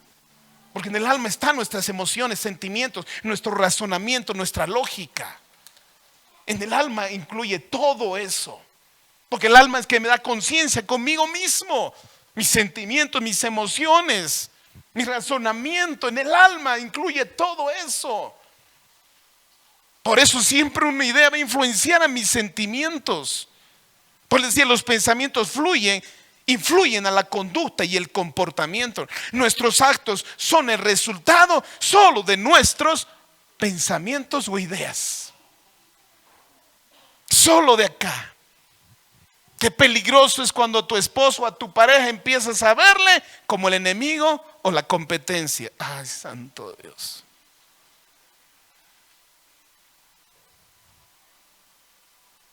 Porque en el alma están nuestras emociones, sentimientos, nuestro razonamiento, nuestra lógica. En el alma incluye todo eso. Porque el alma es que me da conciencia conmigo mismo, mis sentimientos, mis emociones, mi razonamiento. En el alma incluye todo eso. Por eso siempre una idea va a influenciar a mis sentimientos. Por eso decía, los pensamientos influyen a la conducta y el comportamiento. Nuestros actos son el resultado solo de nuestros pensamientos o ideas. Solo de acá. Qué peligroso es cuando a tu esposo o a tu pareja empiezas a verle como el enemigo o la competencia. Ay, santo Dios.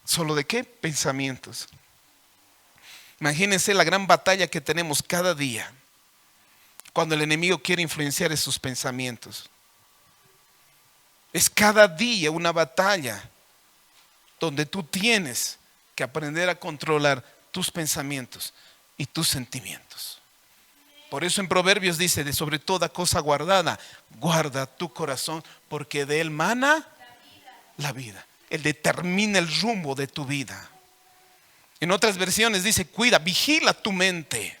¿Solo de qué? Pensamientos. Imagínense la gran batalla que tenemos cada día cuando el enemigo quiere influenciar esos pensamientos. Es cada día una batalla donde tú tienes que aprender a controlar tus pensamientos y tus sentimientos. Por eso en Proverbios dice, de sobre toda cosa guardada, guarda tu corazón, porque de él mana la vida. Él determina el rumbo de tu vida. En otras versiones dice, cuida, vigila tu mente.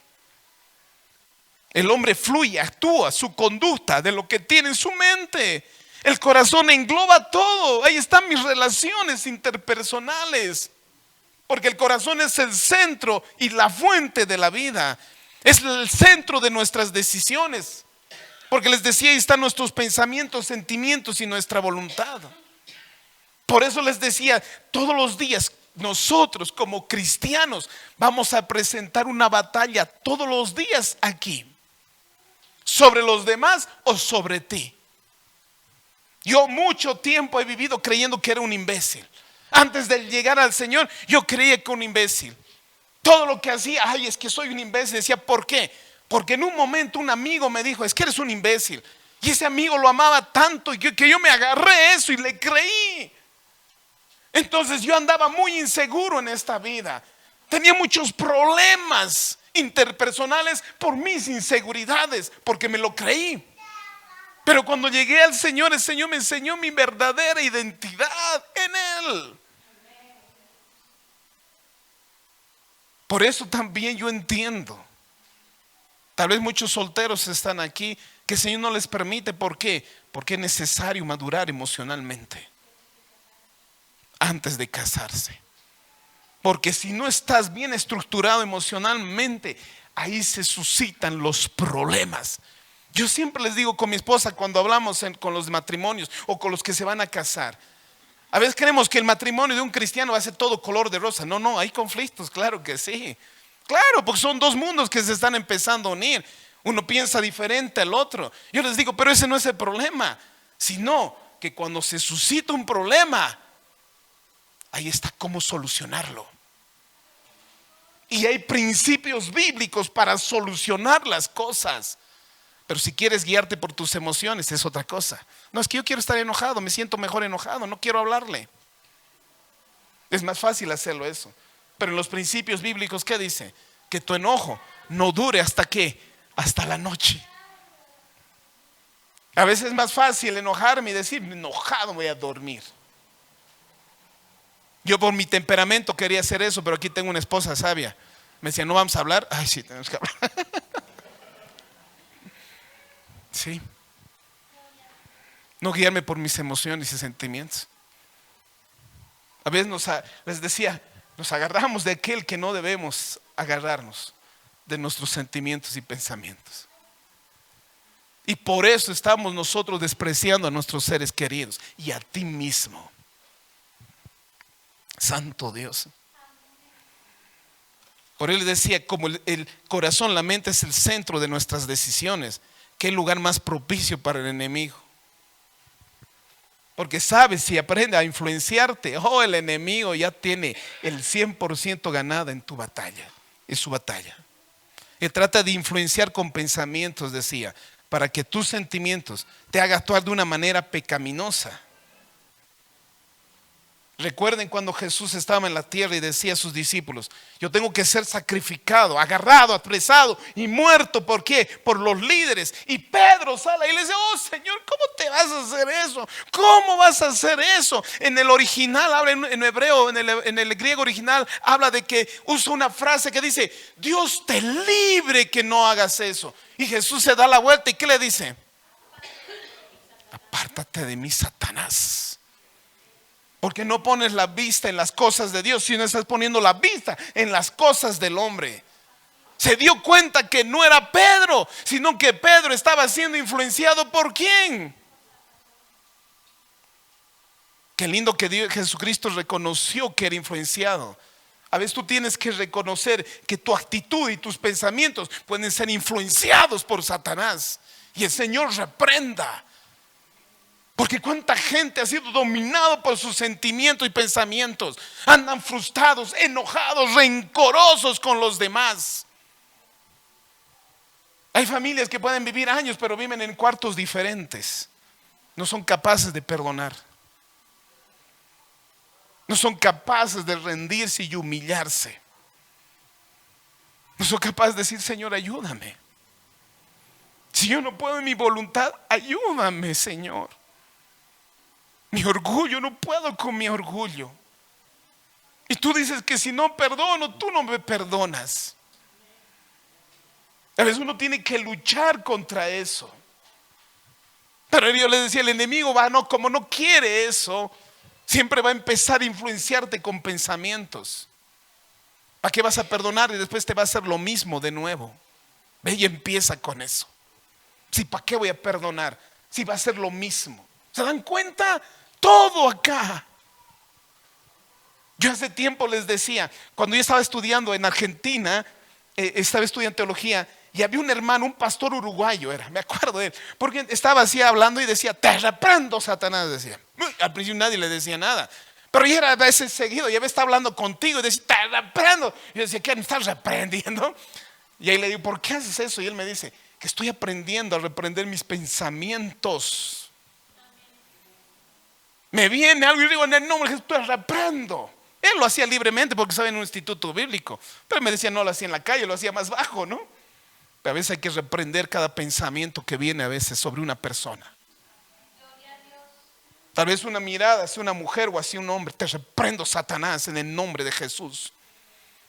El hombre fluye, actúa, su conducta de lo que tiene en su mente. El corazón engloba todo. Ahí están mis relaciones interpersonales. Porque el corazón es el centro y la fuente de la vida. Es el centro de nuestras decisiones. Porque les decía, ahí están nuestros pensamientos, sentimientos y nuestra voluntad. Por eso les decía, todos los días nosotros como cristianos vamos a presentar una batalla todos los días aquí. Sobre los demás o sobre ti. Yo mucho tiempo he vivido creyendo que era un imbécil. Antes de llegar al Señor, yo creía que era un imbécil. Todo lo que hacía, ay, es que soy un imbécil. Decía, ¿por qué? Porque en un momento un amigo me dijo, es que eres un imbécil. Y ese amigo lo amaba tanto que yo me agarré eso y le creí. Entonces yo andaba muy inseguro en esta vida. Tenía muchos problemas interpersonales por mis inseguridades, porque me lo creí. Pero cuando llegué al Señor, el Señor me enseñó mi verdadera identidad en Él. Por eso también yo entiendo. Tal vez muchos solteros están aquí que el Señor no les permite. ¿Por qué? Porque es necesario madurar emocionalmente antes de casarse. Porque si no estás bien estructurado emocionalmente, ahí se suscitan los problemas. Yo siempre les digo con mi esposa cuando hablamos con los matrimonios o con los que se van a casar. A veces creemos que el matrimonio de un cristiano va a ser todo color de rosa. No, hay conflictos, claro que sí. Claro, porque son dos mundos que se están empezando a unir. Uno piensa diferente al otro. Yo les digo, pero ese no es el problema, sino que cuando se suscita un problema, ahí está cómo solucionarlo. Y hay principios bíblicos para solucionar las cosas. Pero si quieres guiarte por tus emociones, es otra cosa. No, es que yo quiero estar enojado, me siento mejor enojado, no quiero hablarle. Es más fácil hacerlo eso. Pero en los principios bíblicos, ¿qué dice? Que tu enojo no dure hasta ¿qué? Hasta la noche. A veces es más fácil enojarme y decir, enojado voy a dormir. Yo por mi temperamento quería hacer eso, pero aquí tengo una esposa sabia. Me decía, ¿no vamos a hablar? Ay, sí, tenemos que hablar. Sí. No guiarme por mis emociones y sentimientos. A veces les decía, nos agarramos de aquel que no debemos agarrarnos, de nuestros sentimientos y pensamientos. Y por eso estamos nosotros despreciando a nuestros seres queridos y a ti mismo. Santo Dios. Por él decía, como el corazón, la mente es el centro de nuestras decisiones, ¿qué lugar más propicio para el enemigo? Porque sabes, si aprende a influenciarte, el enemigo ya tiene el 100% ganada en tu batalla, en su batalla. Él trata de influenciar con pensamientos, decía, para que tus sentimientos te hagan actuar de una manera pecaminosa. Recuerden cuando Jesús estaba en la tierra y decía a sus discípulos, yo tengo que ser sacrificado, agarrado, apresado y muerto. ¿Por qué? Por los líderes. Y Pedro sale y le dice, Señor, ¿cómo te vas a hacer eso? ¿Cómo vas a hacer eso? En el original, habla en hebreo, en el griego original, habla de que usa una frase que dice, Dios te libre que no hagas eso. Y Jesús se da la vuelta y ¿qué le dice? Apártate de mí, Satanás. Porque no pones la vista en las cosas de Dios, sino estás poniendo la vista en las cosas del hombre. Se dio cuenta que no era Pedro, sino que Pedro estaba siendo influenciado por ¿quién? Qué lindo que Jesucristo reconoció que era influenciado. A veces tú tienes que reconocer que tu actitud y tus pensamientos pueden ser influenciados por Satanás. Y el Señor reprenda. Porque cuánta gente ha sido dominado por sus sentimientos y pensamientos. Andan frustrados, enojados, rencorosos con los demás. Hay familias que pueden vivir años, pero viven en cuartos diferentes. No son capaces de perdonar. No son capaces de rendirse y humillarse. No son capaces de decir, Señor, ayúdame. Si yo no puedo en mi voluntad, ayúdame, Señor. Mi orgullo, no puedo con mi orgullo. Y tú dices que si no perdono, tú no me perdonas. A veces uno tiene que luchar contra eso. Pero yo le decía, el enemigo como no quiere eso, siempre va a empezar a influenciarte con pensamientos. ¿Para qué vas a perdonar? Y después te va a hacer lo mismo de nuevo. Ve y empieza con eso. Sí, ¿para qué voy a perdonar? Si va a ser lo mismo. ¿Se dan cuenta? Todo acá. Yo hace tiempo les decía, cuando yo estaba estudiando en Argentina, estaba estudiando teología, y había un hermano, un pastor uruguayo me acuerdo de él, porque estaba así hablando y decía, te reprendo, Satanás, decía. Al principio nadie le decía nada, pero ya era a veces seguido, ya está hablando contigo y decía, te reprendo. Y yo decía, ¿qué me estás reprendiendo? Y ahí le digo, ¿por qué haces eso? Y él me dice, que estoy aprendiendo a reprender mis pensamientos. Me viene algo y digo, en el nombre de Jesús te reprendo. Él lo hacía libremente porque estaba en un instituto bíblico. Pero me decía, no lo hacía en la calle, lo hacía más bajo, ¿no? Pero a veces hay que reprender cada pensamiento que viene a veces sobre una persona. Tal vez una mirada hacia una mujer o hacia un hombre. Te reprendo, Satanás, en el nombre de Jesús.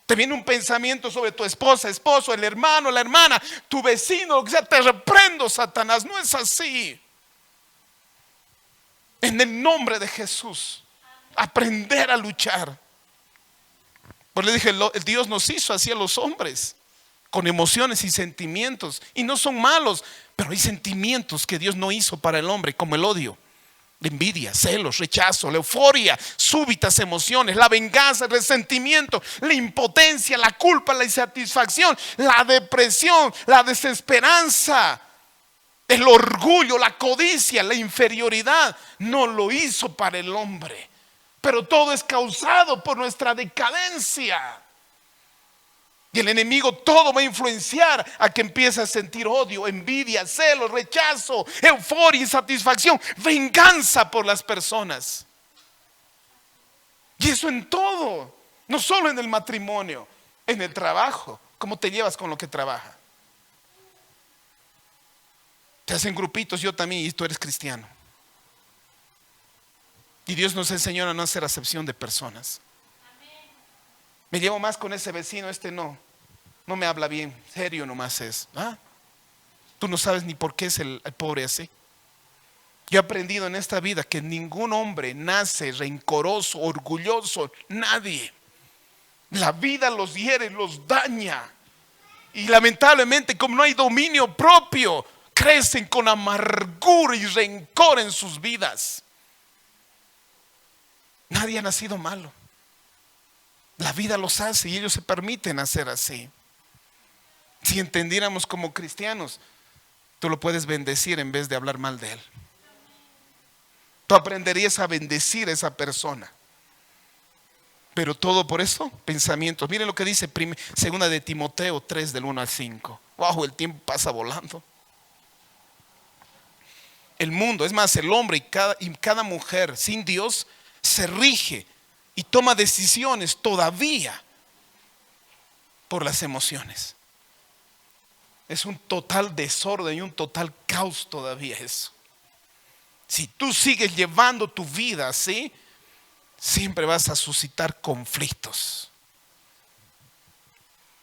Te viene un pensamiento sobre tu esposa, esposo, el hermano, la hermana, tu vecino, lo que sea. Te reprendo, Satanás. No es así. En el nombre de Jesús. Aprender a luchar. Pues le dije, Dios nos hizo así a los hombres, con emociones y sentimientos. Y no son malos, pero hay sentimientos que Dios no hizo para el hombre, como el odio, la envidia, celos, rechazo, la euforia, súbitas emociones, la venganza, el resentimiento, la impotencia, la culpa, la insatisfacción, la depresión, la desesperanza, el orgullo, la codicia, la inferioridad. No lo hizo para el hombre. Pero todo es causado por nuestra decadencia. Y el enemigo todo va a influenciar a que empiece a sentir odio, envidia, celo, rechazo, euforia, insatisfacción, venganza por las personas. Y eso en todo, no solo en el matrimonio, en el trabajo. ¿Cómo te llevas con lo que trabaja? Te hacen grupitos, yo también, y tú eres cristiano. Y Dios nos enseñó a no hacer acepción de personas. Me llevo más con ese vecino, este no me habla bien, serio nomás es. Tú no sabes ni por qué es el pobre así. Yo he aprendido en esta vida que ningún hombre nace rencoroso, orgulloso, nadie. La vida los hiere, los daña. Y lamentablemente, como no hay dominio propio, crecen con amargura y rencor en sus vidas. Nadie ha nacido malo. La vida los hace y ellos se permiten hacer así. Si entendiéramos como cristianos, tú lo puedes bendecir en vez de hablar mal de él. Tú aprenderías a bendecir a esa persona. Pero todo por eso, pensamientos. Miren lo que dice segunda de Timoteo 3 del 1 al 5. Wow, el tiempo pasa volando. El mundo, es más, el hombre y cada mujer sin Dios se rige y toma decisiones todavía por las emociones. Es un total desorden y un total caos todavía eso. Si tú sigues llevando tu vida así, siempre vas a suscitar conflictos.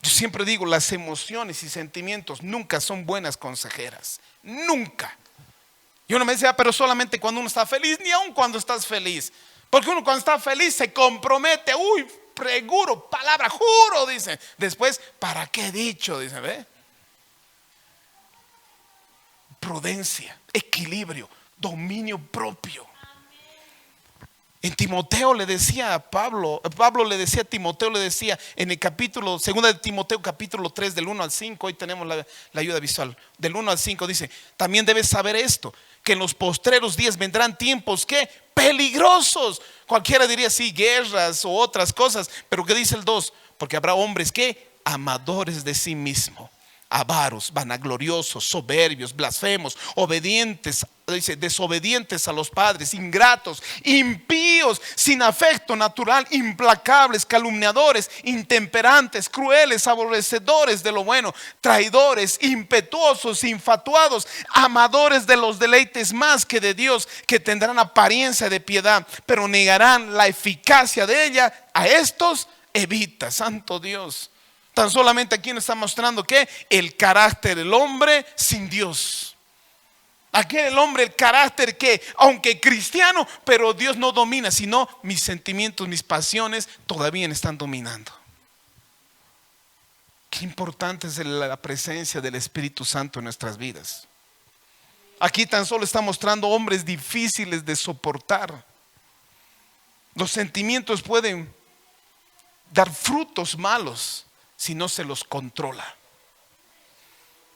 Yo siempre digo, las emociones y sentimientos nunca son buenas consejeras. Nunca. Y uno me dice, pero solamente cuando uno está feliz, ni aun cuando estás feliz. Porque uno cuando está feliz se compromete, preguro, palabra, juro, dice. Después, ¿para qué he dicho? Dice, ¿ve? Prudencia, equilibrio, dominio propio. En Timoteo le decía a Pablo le decía a Timoteo, le decía en el capítulo, segunda de Timoteo capítulo 3 del 1 al 5, hoy tenemos la ayuda visual, del 1 al 5 dice, también debes saber esto, que en los postreros días vendrán tiempos que peligrosos. Cualquiera diría sí, guerras o otras cosas, pero ¿qué dice el 2? Porque habrá hombres que amadores de sí mismos, avaros, vanagloriosos, soberbios, blasfemos, desobedientes a los padres, ingratos, impíos, sin afecto natural, implacables, calumniadores, intemperantes, crueles, aborrecedores de lo bueno, traidores, impetuosos, infatuados, amadores de los deleites más que de Dios, que tendrán apariencia de piedad, pero negarán la eficacia de ella. A estos evita, santo Dios. Tan solamente aquí nos está mostrando que el carácter del hombre sin Dios. Aquí el hombre, el carácter que, aunque cristiano, pero Dios no domina, sino mis sentimientos, mis pasiones todavía están dominando. Qué importante es la presencia del Espíritu Santo en nuestras vidas. Aquí tan solo está mostrando hombres difíciles de soportar. Los sentimientos pueden dar frutos malos si no se los controla.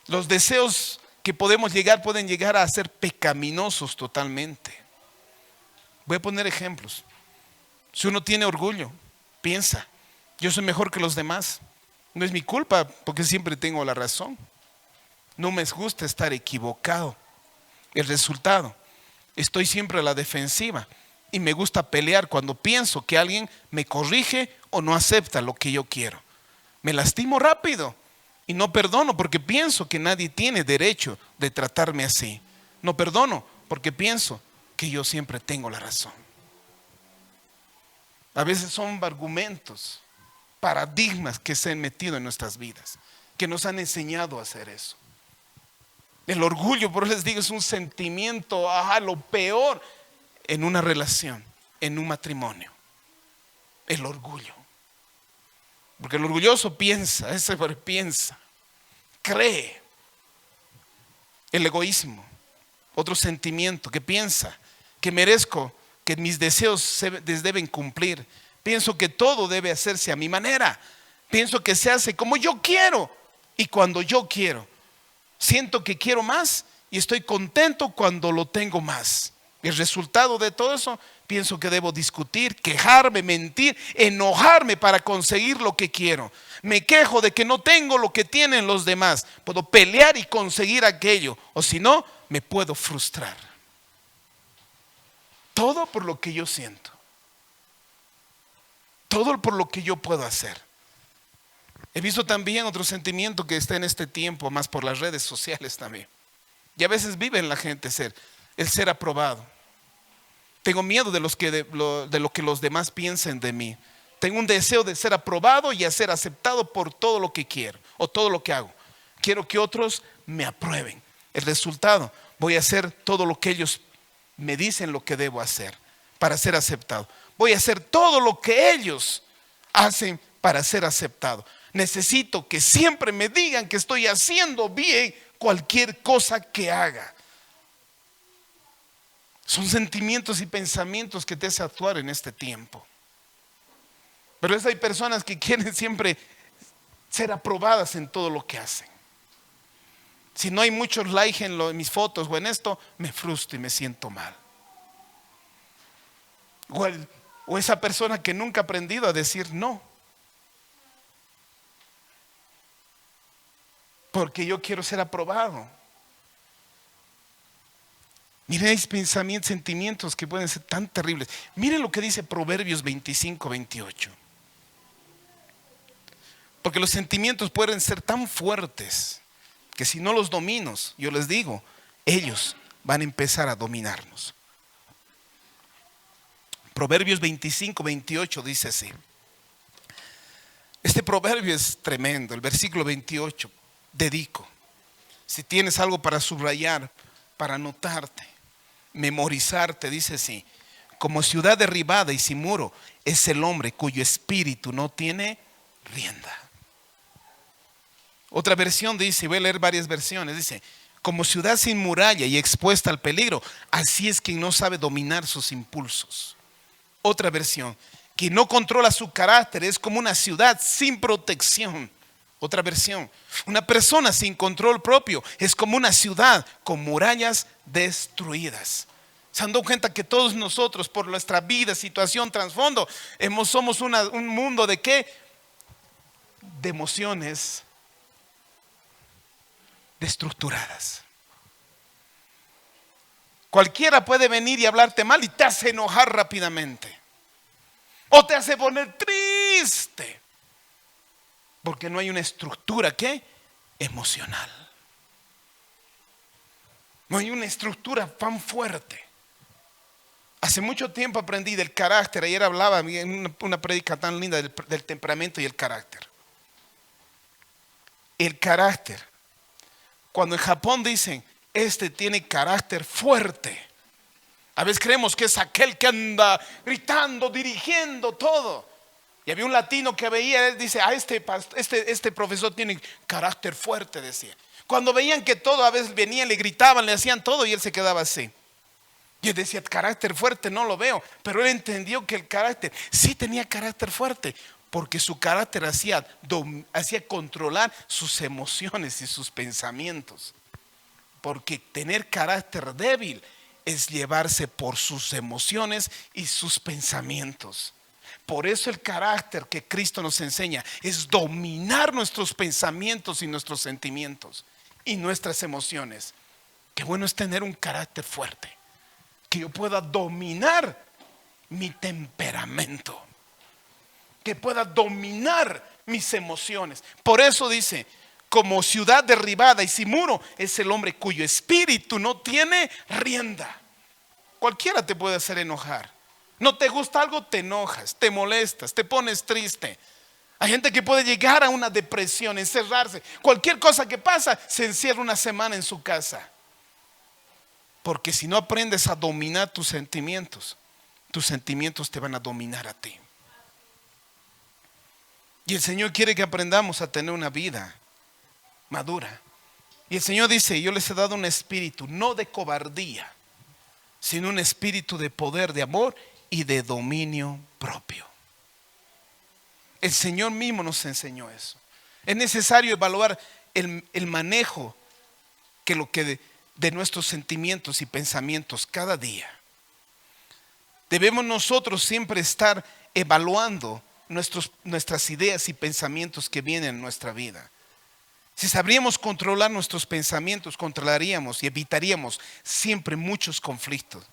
Los deseos que pueden llegar a ser pecaminosos totalmente. Voy a poner ejemplos. Si uno tiene orgullo, piensa, yo soy mejor que los demás. No es mi culpa porque siempre tengo la razón. No me gusta estar equivocado. El resultado, estoy siempre a la defensiva. y me gusta pelear cuando pienso que alguien me corrige o no acepta lo que yo quiero. Me lastimo rápido y no perdono porque pienso que nadie tiene derecho de tratarme así. No perdono porque pienso que yo siempre tengo la razón. A veces son argumentos, paradigmas que se han metido en nuestras vidas, que nos han enseñado a hacer eso. El orgullo, por eso les digo, es un sentimiento, lo peor en una relación, en un matrimonio. El orgullo. Porque el orgulloso piensa, ese piensa, cree. El egoísmo, otro sentimiento que piensa que merezco, que mis deseos se deben cumplir. Pienso que todo debe hacerse a mi manera. Pienso que se hace como yo quiero y cuando yo quiero. Siento que quiero más y estoy contento cuando lo tengo más. El resultado de todo eso, pienso que debo discutir, quejarme, mentir, enojarme para conseguir lo que quiero. Me quejo de que no tengo lo que tienen los demás. Puedo pelear y conseguir aquello, o si no, me puedo frustrar. Todo por lo que yo siento. Todo por lo que yo puedo hacer. He visto también otro sentimiento que está en este tiempo, más por las redes sociales también. Y a veces vive en la gente el ser aprobado. Tengo miedo de lo que los demás piensen de mí. Tengo un deseo de ser aprobado y a ser aceptado por todo lo que quiero o todo lo que hago. Quiero que otros me aprueben. El resultado, voy a hacer todo lo que ellos me dicen lo que debo hacer para ser aceptado. Voy a hacer todo lo que ellos hacen para ser aceptado. Necesito que siempre me digan que estoy haciendo bien cualquier cosa que haga. Son sentimientos y pensamientos que te hacen actuar en este tiempo. Pero hay personas que quieren siempre ser aprobadas en todo lo que hacen. Si no hay muchos likes en mis fotos o en esto, me frustro y me siento mal. O esa persona que nunca ha aprendido a decir no. Porque yo quiero ser aprobado. Miren, hay pensamientos, sentimientos que pueden ser tan terribles. Miren lo que dice Proverbios 25-28. Porque los sentimientos pueden ser tan fuertes que si no los domino, yo les digo, ellos van a empezar a dominarnos. Proverbios 25-28 dice así. Este proverbio es tremendo, el versículo 28. Dedico. Si tienes algo para subrayar, para anotarte, memorizarte, dice así: como ciudad derribada y sin muro es el hombre cuyo espíritu no tiene rienda. Otra versión dice, voy a leer varias versiones, dice: como ciudad sin muralla y expuesta al peligro, así es quien no sabe dominar sus impulsos. Otra versión: quien no controla su carácter es como una ciudad sin protección. Otra versión: una persona sin control propio es como una ciudad con murallas destruidas. Se han dado cuenta que todos nosotros, por nuestra vida, situación, trasfondo, somos un mundo de ¿qué? De emociones destructuradas. Cualquiera puede venir y hablarte mal y te hace enojar rápidamente. O te hace poner triste. Porque no hay una estructura, ¿qué? Emocional. No hay una estructura tan fuerte. Hace mucho tiempo aprendí del carácter. Ayer hablaba en una prédica tan linda del temperamento y el carácter. El carácter. Cuando en Japón dicen, este tiene carácter fuerte. A veces creemos que es aquel que anda gritando, dirigiendo todo. Y había un latino que veía, él dice, este profesor tiene carácter fuerte, decía. Cuando veían que todo, a veces venían, le gritaban, le hacían todo y él se quedaba así. Y él decía, carácter fuerte no lo veo. Pero él entendió que el carácter, sí tenía carácter fuerte, porque su carácter hacía controlar sus emociones y sus pensamientos. Porque tener carácter débil es llevarse por sus emociones y sus pensamientos. Por eso el carácter que Cristo nos enseña es dominar nuestros pensamientos y nuestros sentimientos y nuestras emociones. Qué bueno es tener un carácter fuerte, que yo pueda dominar mi temperamento, que pueda dominar mis emociones. Por eso dice, como ciudad derribada y sin muro es el hombre cuyo espíritu no tiene rienda. Cualquiera te puede hacer enojar. No te gusta algo, te enojas, te molestas, te pones triste. Hay gente que puede llegar a una depresión, encerrarse. Cualquier cosa que pasa, se encierra una semana en su casa. Porque si no aprendes a dominar tus sentimientos te van a dominar a ti. Y el Señor quiere que aprendamos a tener una vida madura. Y el Señor dice, yo les he dado un espíritu, no de cobardía, sino un espíritu de poder, de amor y de dominio propio. El Señor mismo nos enseñó eso. Es necesario evaluar el manejo de nuestros sentimientos y pensamientos cada día. Debemos nosotros siempre estar evaluando nuestras ideas y pensamientos que vienen en nuestra vida. Si sabríamos controlar nuestros pensamientos, controlaríamos y evitaríamos siempre muchos conflictos.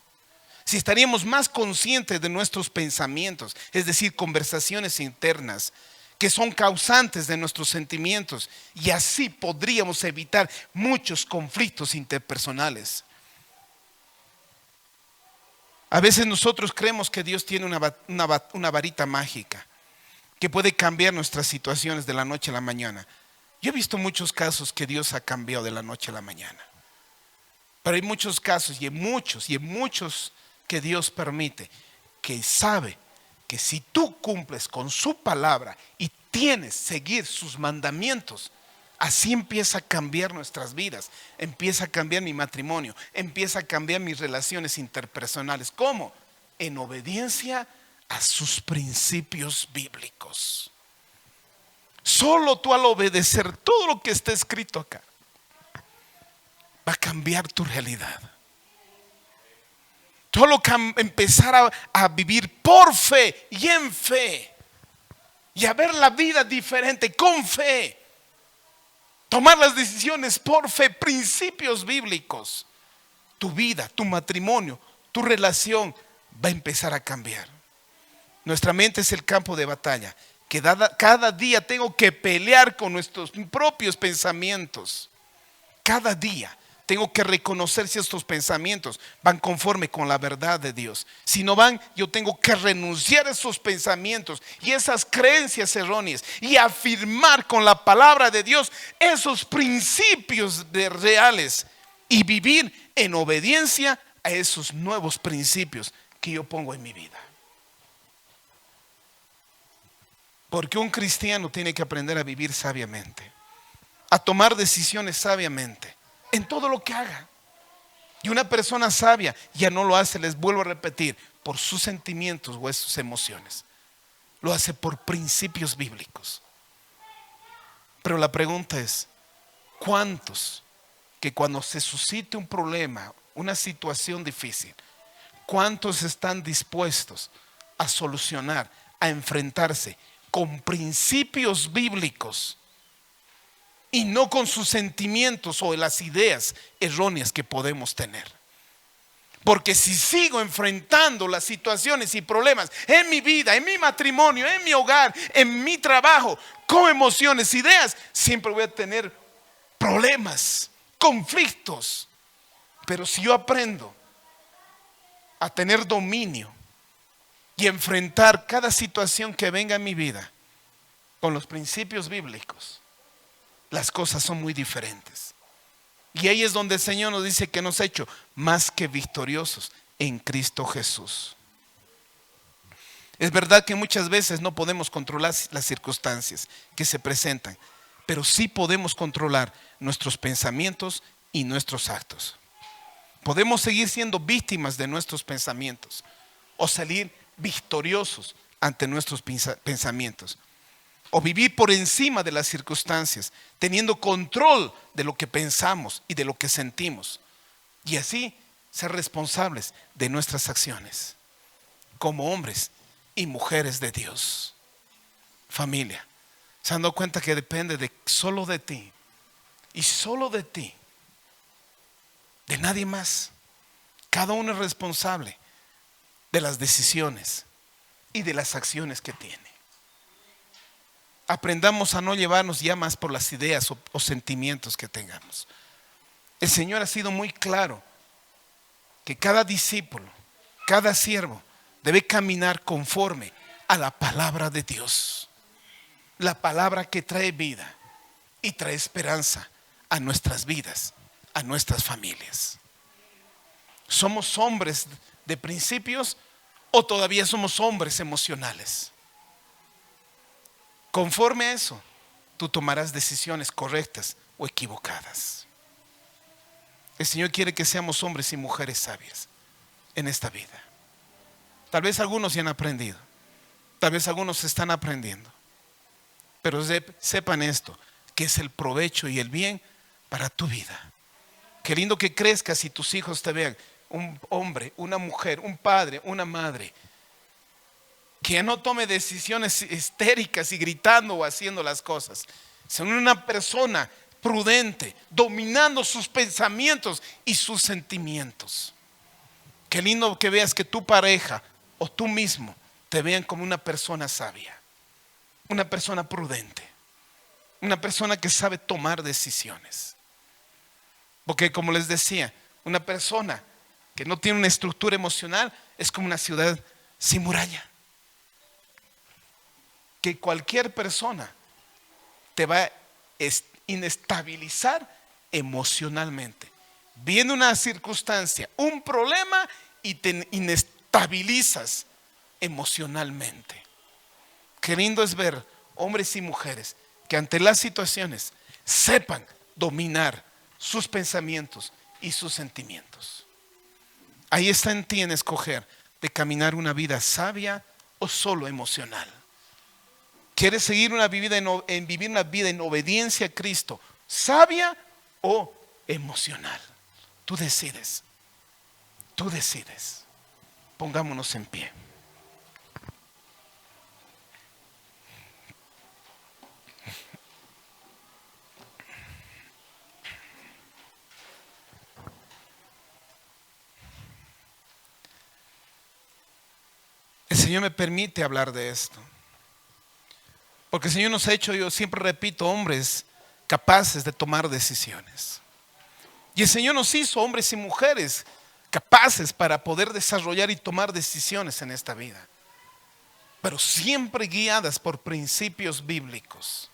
Si estaríamos más conscientes de nuestros pensamientos, es decir, conversaciones internas que son causantes de nuestros sentimientos, y así podríamos evitar muchos conflictos interpersonales. A veces nosotros creemos que Dios tiene una varita mágica que puede cambiar nuestras situaciones de la noche a la mañana. Yo he visto muchos casos que Dios ha cambiado de la noche a la mañana. Pero hay muchos casos y en muchos que Dios permite, que sabe que si tú cumples con su palabra y tienes seguir sus mandamientos, así empieza a cambiar nuestras vidas, empieza a cambiar mi matrimonio, empieza a cambiar mis relaciones interpersonales. ¿Cómo? En obediencia a sus principios bíblicos. Solo tú al obedecer todo lo que está escrito acá, va a cambiar tu realidad. Solo empezar a vivir por fe y en fe, y a ver la vida diferente con fe. Tomar las decisiones por fe, principios bíblicos. Tu vida, tu matrimonio, tu relación va a empezar a cambiar. Nuestra mente es el campo de batalla, que cada día tengo que pelear con nuestros propios pensamientos. Cada día tengo que reconocer si estos pensamientos van conforme con la verdad de Dios. Si no van, yo tengo que renunciar a esos pensamientos y esas creencias erróneas y afirmar con la palabra de Dios esos principios reales y vivir en obediencia a esos nuevos principios que yo pongo en mi vida. Porque un cristiano tiene que aprender a vivir sabiamente, a tomar decisiones sabiamente en todo lo que haga. Y una persona sabia ya no lo hace, les vuelvo a repetir, por sus sentimientos o sus emociones. Lo hace por principios bíblicos. Pero la pregunta es, ¿cuántos que cuando se suscite un problema, una situación difícil, cuántos están dispuestos a solucionar, a enfrentarse con principios bíblicos y no con sus sentimientos o las ideas erróneas que podemos tener? Porque si sigo enfrentando las situaciones y problemas en mi vida, en mi matrimonio, en mi hogar, en mi trabajo, con emociones, ideas, siempre voy a tener problemas, conflictos. Pero si yo aprendo a tener dominio y enfrentar cada situación que venga en mi vida con los principios bíblicos, las cosas son muy diferentes. Y ahí es donde el Señor nos dice que nos ha hecho más que victoriosos en Cristo Jesús. Es verdad que muchas veces no podemos controlar las circunstancias que se presentan, pero sí podemos controlar nuestros pensamientos y nuestros actos. Podemos seguir siendo víctimas de nuestros pensamientos o salir victoriosos ante nuestros pensamientos. O vivir por encima de las circunstancias, teniendo control de lo que pensamos y de lo que sentimos. Y así ser responsables de nuestras acciones como hombres y mujeres de Dios. Familia, ¿se han dado cuenta que depende solo de ti? Y solo de ti, de nadie más. Cada uno es responsable de las decisiones y de las acciones que tiene. Aprendamos a no llevarnos ya más por las ideas o sentimientos que tengamos. El Señor ha sido muy claro que cada discípulo, cada siervo debe caminar conforme a la palabra de Dios. La palabra que trae vida y trae esperanza a nuestras vidas, a nuestras familias. ¿Somos hombres de principios o todavía somos hombres emocionales? Conforme a eso, tú tomarás decisiones correctas o equivocadas. El Señor quiere que seamos hombres y mujeres sabias en esta vida. Tal vez algunos ya han aprendido, tal vez algunos están aprendiendo, pero sepan esto, que es el provecho y el bien para tu vida. Qué lindo que crezcas y tus hijos te vean un hombre, una mujer, un padre, una madre que ya no tome decisiones histéricas y gritando o haciendo las cosas, sino una persona prudente, dominando sus pensamientos y sus sentimientos. Qué lindo que veas que tu pareja o tú mismo te vean como una persona sabia, una persona prudente, una persona que sabe tomar decisiones. Porque como les decía, una persona que no tiene una estructura emocional es como una ciudad sin muralla. Que cualquier persona te va a inestabilizar emocionalmente. Viene una circunstancia, un problema y te inestabilizas emocionalmente. Qué lindo es ver hombres y mujeres que ante las situaciones sepan dominar sus pensamientos y sus sentimientos. Ahí está en ti en escoger de caminar una vida sabia o solo emocional. ¿Quieres seguir vivir una vida en obediencia a Cristo, sabia o emocional? Tú decides. Tú decides. Pongámonos en pie. El Señor me permite hablar de esto. Porque el Señor nos ha hecho, yo siempre repito, hombres capaces de tomar decisiones. Y el Señor nos hizo hombres y mujeres capaces para poder desarrollar y tomar decisiones en esta vida. Pero siempre guiadas por principios bíblicos.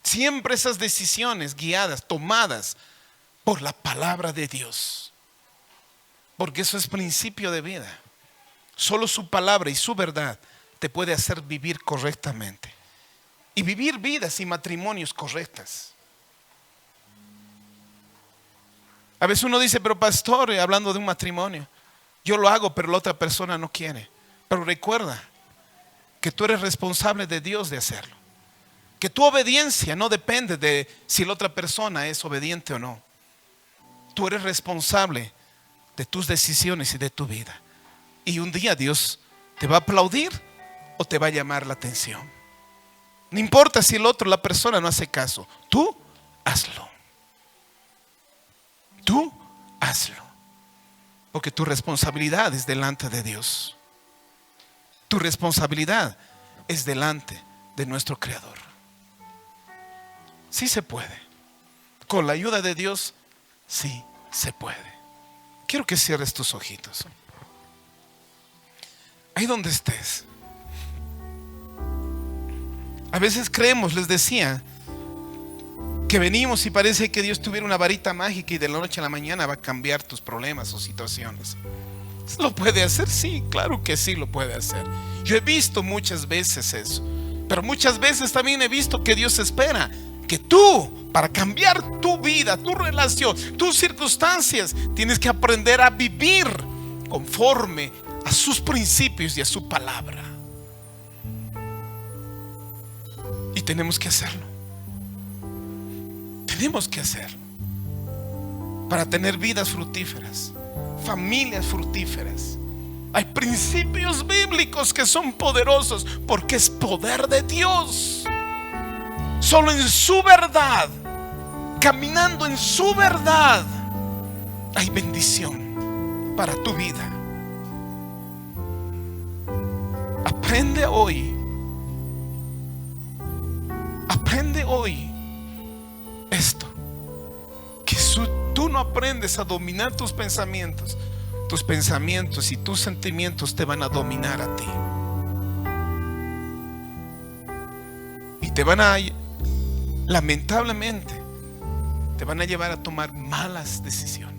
Siempre esas decisiones guiadas, tomadas por la palabra de Dios. Porque eso es principio de vida. Solo su palabra y su verdad te puede hacer vivir correctamente y vivir vidas y matrimonios correctas. A veces uno dice, pero pastor, hablando de un matrimonio, yo lo hago, pero la otra persona no quiere. Pero recuerda que tú eres responsable de Dios de hacerlo. Que tu obediencia no depende de si la otra persona es obediente o no. Tú eres responsable de tus decisiones y de tu vida. Y un día Dios te va a aplaudir o te va a llamar la atención. No importa si la persona no hace caso. Tú hazlo. Tú hazlo. Porque tu responsabilidad es delante de Dios. Tu responsabilidad es delante de nuestro Creador. Sí se puede. Con la ayuda de Dios, sí se puede. Quiero que cierres tus ojitos. Ahí donde estés. A veces creemos, les decía, que venimos y parece que Dios tuviera una varita mágica y de la noche a la mañana va a cambiar tus problemas o situaciones. ¿Lo puede hacer? Sí, claro que sí lo puede hacer. Yo he visto muchas veces eso, pero muchas veces también he visto que Dios espera que tú, para cambiar tu vida, tu relación, tus circunstancias, tienes que aprender a vivir conforme a sus principios y a su palabra. Y tenemos que hacerlo. Tenemos que hacerlo para tener vidas fructíferas, familias fructíferas. Hay principios bíblicos que son poderosos porque es poder de Dios. Solo en su verdad, caminando en su verdad, hay bendición para tu vida. aprende hoy esto, que tú no aprendes a dominar tus pensamientos y tus sentimientos te van a dominar a ti. Y lamentablemente, te van a llevar a tomar malas decisiones.